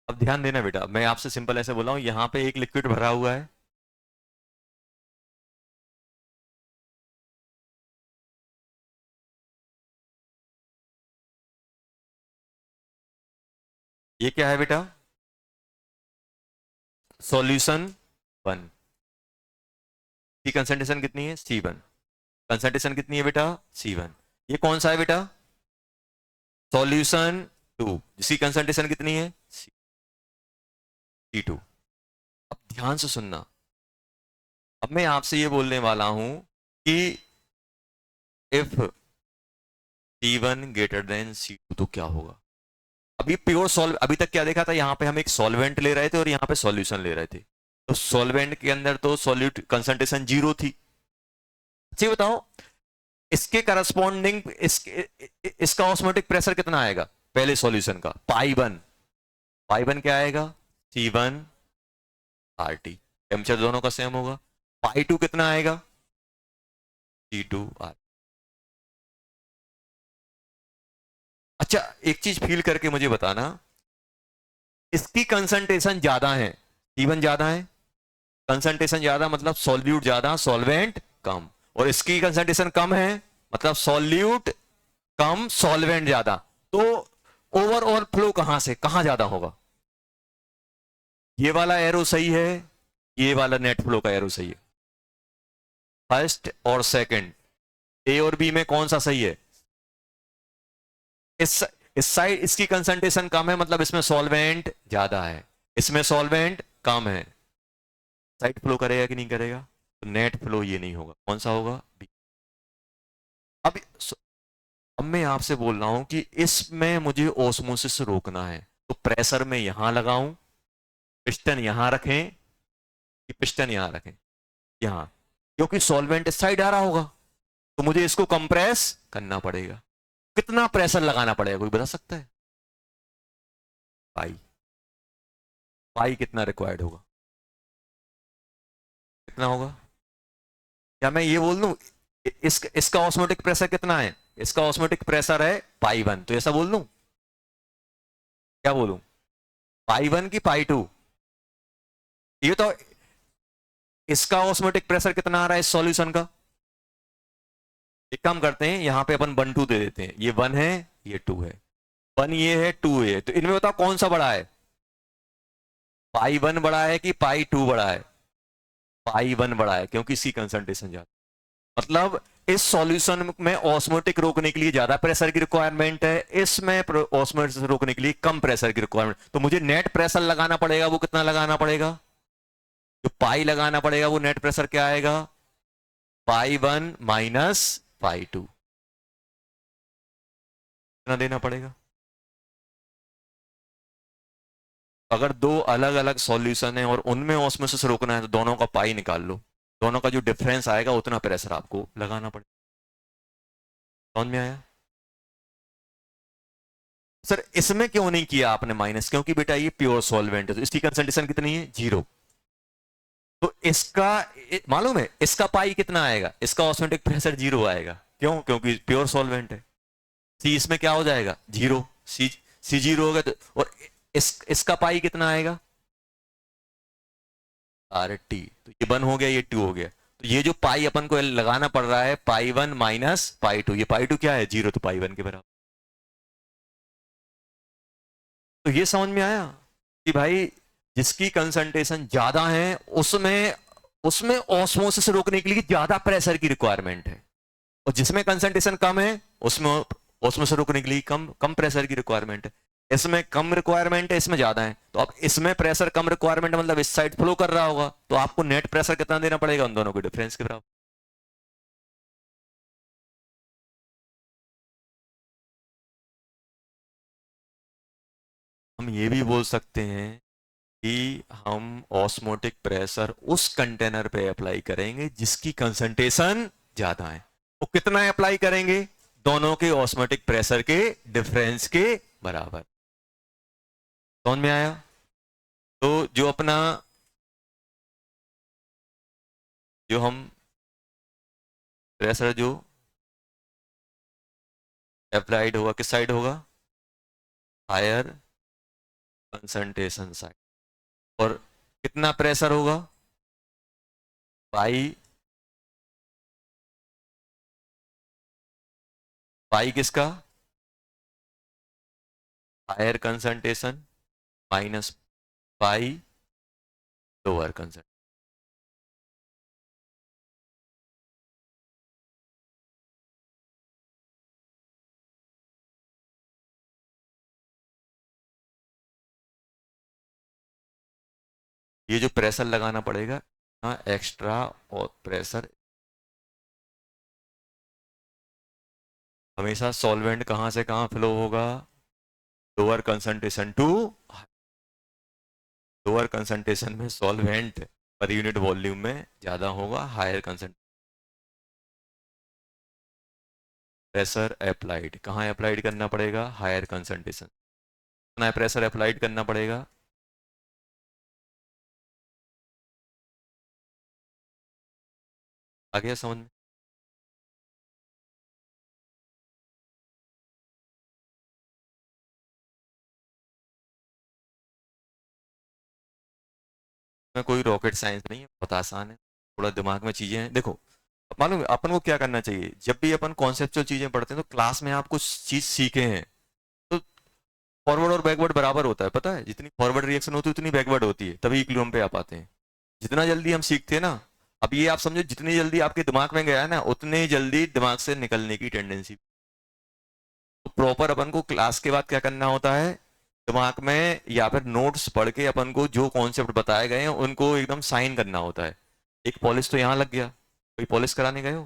अब ध्यान देना बेटा, मैं आपसे सिंपल ऐसे बोला हूं, यहां पे एक लिक्विड भरा हुआ है, ये क्या है बेटा? सॉल्यूशन 1। की कंसंट्रेशन कितनी है? C1। कंसंट्रेशन कितनी है बेटा? C1। ये कौन सा है बेटा? सॉल्यूशन 2। जिसकी कंसंट्रेशन कितनी है? C2। अब ध्यान से सुनना। अब मैं आपसे ये बोलने वाला हूं कि if C1 greater than C2 तो क्या होगा। अभी प्योर सॉल्व, अभी तक क्या देखा था, यहां पे हम एक सॉल्वेंट ले रहे थे और यहां पे सॉल्यूशन ले रहे थे। तो सॉल्वेंट के अंदर तो सॉल्यूट कंसंट्रेशन जीरो थी। जी बताओ, इसके करस्पॉन्डिंग इसका ऑस्मोटिक प्रेशर कितना आएगा पहले सॉल्यूशन का, पाई 1। पाई 1 क्या आएगा, C1 RT। टेम्परेचर दोनों का सेम होगा। पाई 2 कितना आएगा, C2R। अच्छा, एक चीज फील करके मुझे बताना, इसकी कंसंट्रेशन ज्यादा है, C1 ज्यादा है, कंसंट्रेशन ज्यादा मतलब सॉल्यूट ज्यादा, सॉल्वेंट कम। और इसकी कंसंट्रेशन कम है मतलब सॉल्यूट कम, सॉल्वेंट ज्यादा। तो ओवरऑल फ्लो कहां से कहां ज्यादा होगा। ये वाला एरो सही है, ये वाला नेट फ्लो का एरो सही है। फर्स्ट और सेकंड, ए और बी में कौन सा सही है। इस इस साइड इसकी कंसंट्रेशन कम है मतलब इसमें सॉल्वेंट ज्यादा है, इसमें सॉल्वेंट कम है। साइड फ्लो करेगा कि नहीं करेगा, तो नेट फ्लो ये नहीं होगा, कौन सा होगा, बी। अब अब मैं आपसे बोल रहा हूं कि इसमें मुझे ओस्मोसिस रोकना है, तो प्रेशर में यहां लगाऊं, पिस्टन यहां रखें, कि पिस्टन यहां रखें, यहां, क्योंकि सॉल्वेंट इस साइड आ रहा होगा, तो मुझे इसको कंप्रेस करना पड़ेगा। कितना प्रेशर लगाना पड़ेगा कोई बता सकता है। पाई, पाई कितना रिक्वायर्ड होगा, कितना होगा। क्या मैं ये बोल दूं इसका ऑस्मोटिक प्रेशर कितना है, इसका ऑस्मोटिक प्रेशर है पाई 1, तो ऐसा बोल दूं, क्या बोलूं, पाई 1 की पाई 2। ये तो, इसका ऑस्मोटिक प्रेशर कितना आ रहा है इस सॉल्यूशन का। एक काम करते हैं, यहां पे अपन 1 2 दे देते हैं, ये 1 है, ये 2 है, 1 ये है, 2 ये, तो इनमें बताओ कौन सा बड़ा है, पाई 1 बड़ा है कि पाई 2 बड़ा है। पाई 1 बड़ा है क्योंकि इसकी कंसंट्रेशन ज्यादा, मतलब इस सॉल्यूशन में ऑस्मोटिक रोकने के लिए ज्यादा प्रेशर की रिक्वायरमेंट है, इसमें ऑस्मोटिक रोकने के लिए कम प्रेशर की रिक्वायरमेंट। तो मुझे नेट प्रेशर लगाना पड़ेगा, वो कितना लगाना पड़ेगा, जो पाई लगाना पड़ेगा वो नेट प्रेशर क्या आएगा, पाई 1 माइनस पाई 2, कितना देना पड़ेगा। अगर दो अलग अलग सॉल्यूशन है और उनमें ऑस्मोसिस रोकना है तो दोनों का पाई निकाल लो, दोनों का जो डिफरेंस आएगा उतना प्रेशर आपको लगाना पड़ेगा। समझ में आया। सर इसमें क्यों नहीं किया आपने माइनस, क्योंकि बेटा ये प्योर सॉल्वेंट है, तो इसकी कंसंट्रेशन कितनी है, जीरो। तो इसका मालूम है इसका पाई कितना आएगा, इसका ऑस्मोटिक प्रेशर जीरो आएगा, क्यों, क्योंकि प्योर सॉल्वेंट है। सी इसमें क्या हो जाएगा, जीरो। सी जीरो होगा तो, और इसका पाई कितना आएगा, RT। तो ये 1 हो गया, ये 2 हो गया, तो ये जो पाई अपन को लगाना पड़ रहा है पाई 1 माइनस पाई 2, ये पाई 2 क्या है, जीरो, तो पाई 1 के बराबर। तो ये समझ में आया कि भाई जिसकी कंसंट्रेशन ज्यादा है उसमें उसमें ऑस्मोसिस रोकने के लिए ज्यादा प्रेशर की रिक्वायरमेंट है, और जिसमें कंसंट्रेशन कम है उसमें ऑस्मोसिस रोकने के लिए कम कम प्रेशर की रिक्वायरमेंट है। इसमें कम रिक्वायरमेंट है, इसमें ज्यादा है, तो अब इसमें प्रेशर कम रिक्वायरमेंट मतलब इस साइड फ्लो कर रहा होगा, तो आपको नेट प्रेशर कितना देना पड़ेगा, उन दोनों को डिफरेंस के बराबर। हम ये भी बोल सकते हैं कि हम ऑस्मोटिक प्रेशर उस कंटेनर पे अप्लाई करेंगे जिसकी कंसंट्रेशन ज्यादा है। वो कितना अप्लाई करेंगे, दोनों के ऑस्मोटिक प्रेशर के डिफरेंस के बराबर। समझ में आया। तो जो अपना, जो हम प्रेशर जो अप्लाइड होगा किस साइड होगा, हायर कंसंट्रेशन साइड। और कितना प्रेशर होगा, पाई, पाई किसका, higher concentration minus pi lower concentration. ये जो प्रेशर लगाना पड़ेगा, हाँ एक्स्ट्रा और प्रेशर। हमेशा सॉल्वेंट कहाँ से कहाँ फ्लो होगा, lower concentration to lower concentration में सॉल्वेंट पर यूनिट वॉल्यूम में ज्यादा होगा, हायर कंसंट्रेशन। प्रेशर अप्लाइड कहाँ अप्लाइड करना पड़ेगा, हायर कंसंट्रेशन। कितना प्रेशर अप्लाइड करना पड़ेगा, आ गया समझ में? में कोई रॉकेट साइंस नहीं है, बहुत आसान है, थोड़ा दिमाग में चीजें हैं। देखो, मालूम है अपन को क्या करना चाहिए, जब भी अपन कॉन्सेप्चुअल चीजें पढ़ते हैं तो क्लास में आप कुछ चीज सीखे हैं तो फॉरवर्ड और बैकवर्ड बराबर होता है, पता है? जितनी फॉरवर्ड रिएक्शन होती है उतनी बैकवर्ड होती है, तभी इक्विलिब्रियम पे आ पाते हैं। जितना जल्दी हम सीखते हैं ना, अब ये आप समझो, जितनी जल्दी आपके दिमाग में गया है ना, उतनी जल्दी दिमाग से निकलने की टेंडेंसी। तो प्रॉपर अपन को क्लास के बाद क्या करना होता है, दिमाग में या फिर नोट्स पढ़ के अपन को जो कॉन्सेप्ट बताए गए हैं उनको एकदम साइन करना होता है। एक पॉलिश तो यहाँ लग गया, कोई पॉलिश कराने गए हो,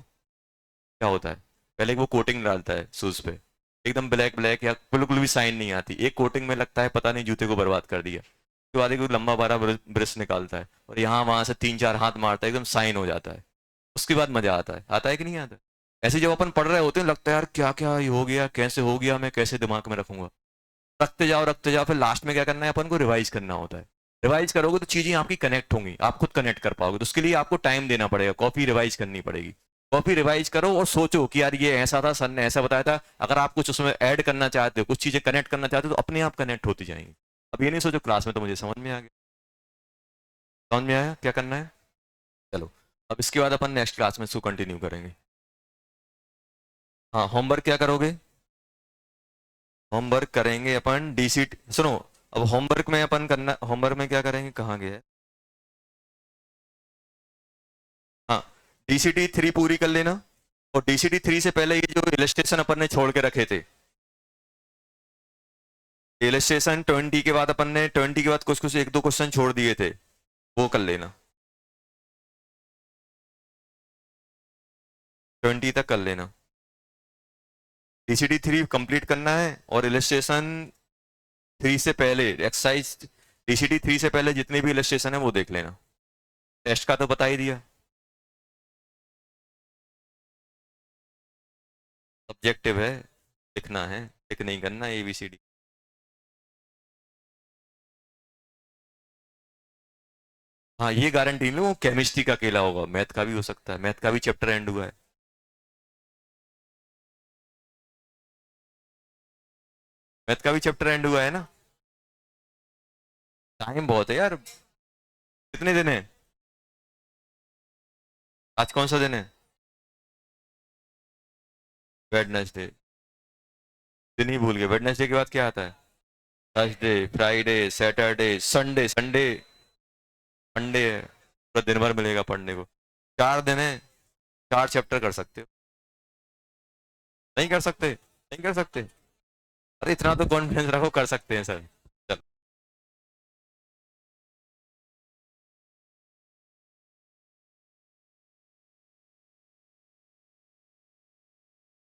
क्या होता है, पहले वो कोटिंग डालता है शूज पे, एकदम ब्लैक ब्लैक या बिल्कुल भी साइन नहीं आती, एक कोटिंग में लगता है पता नहीं जूते को बर्बाद कर दिया। उसके बाद एक लंबा बारा ब्रश निकालता है और यहाँ वहां से 3-4 हाथ मारता है, एकदम साइन हो जाता है। उसके बाद मजा आता है कि नहीं आता? ऐसे जब अपन पढ़ रहे होते हैं लगता है यार क्या क्या ये हो गया, कैसे हो गया, मैं कैसे दिमाग में रखूंगा। रखते जाओ, फिर लास्ट में क्या करना है, अपन को रिवाइज करना होता है। रिवाइज करोगे तो चीजें आपकी कनेक्ट होंगी, आप खुद कनेक्ट कर पाओगे, तो उसके लिए आपको टाइम देना पड़ेगा, कॉपी रिवाइज करनी पड़ेगी। कॉपी रिवाइज करो और सोचो कि यार ये ऐसा था, सर ने ऐसा बताया था, अगर आप कुछ उसमें ऐड करना चाहते हो, कुछ चीजें कनेक्ट करना चाहते हो तो अपने आप कनेक्ट होती जाएंगी। अब ये नहीं सोचो क्लास में तो मुझे समझ में आ गया। समझ में आया क्या करना है? चलो, अब इसके बाद अपन नेक्स्ट क्लास में इसको कंटिन्यू करेंगे। हाँ, होमवर्क क्या करोगे? होमवर्क करेंगे अपन डीसी, सुनो, अब होमवर्क में अपन करना, होमवर्क में क्या करेंगे, कहाँ गया है? हाँ, DCT 3 पूरी कर लेना। और DCT 3 से पहले ये जो इलस्ट्रेशन अपन ने छोड़ के रखे थे, इलस्ट्रेशन 20 के बाद अपन ने 20 के बाद कुछ कुछ एक दो क्वेश्चन छोड़ दिए थे, वो कर लेना, 20 तक कर लेना। DCT 3 कंप्लीट करना है और इलस्ट्रेशन 3 से पहले एक्सरसाइज, DCT 3 से पहले जितने भी इलस्ट्रेशन है वो देख लेना। टेस्ट का तो बता ही दिया, सब्जेक्टिव है, लिखना है, टिक नहीं करना, ABCD। हाँ, ये गारंटी लो, केमिस्ट्री का अकेला होगा, मैथ का भी हो सकता है, मैथ का भी चैप्टर एंड हुआ है। मैथ का भी चैप्टर एंड हुआ है ना। टाइम बहुत है यार, कितने दिन है? आज कौन सा दिन है? वेडनेसडे। दिन ही भूल गए, वेडनेसडे के बाद क्या आता है? Thursday, Friday, Saturday, Sunday, Sunday Monday है, पूरा दिन भर मिलेगा पढ़ने को। 4 दिन है, 4 चैप्टर कर सकते हो। नहीं कर सकते? नहीं कर सकते? अरे इतना तो कॉन्फिडेंस रखो, कर सकते हैं सर।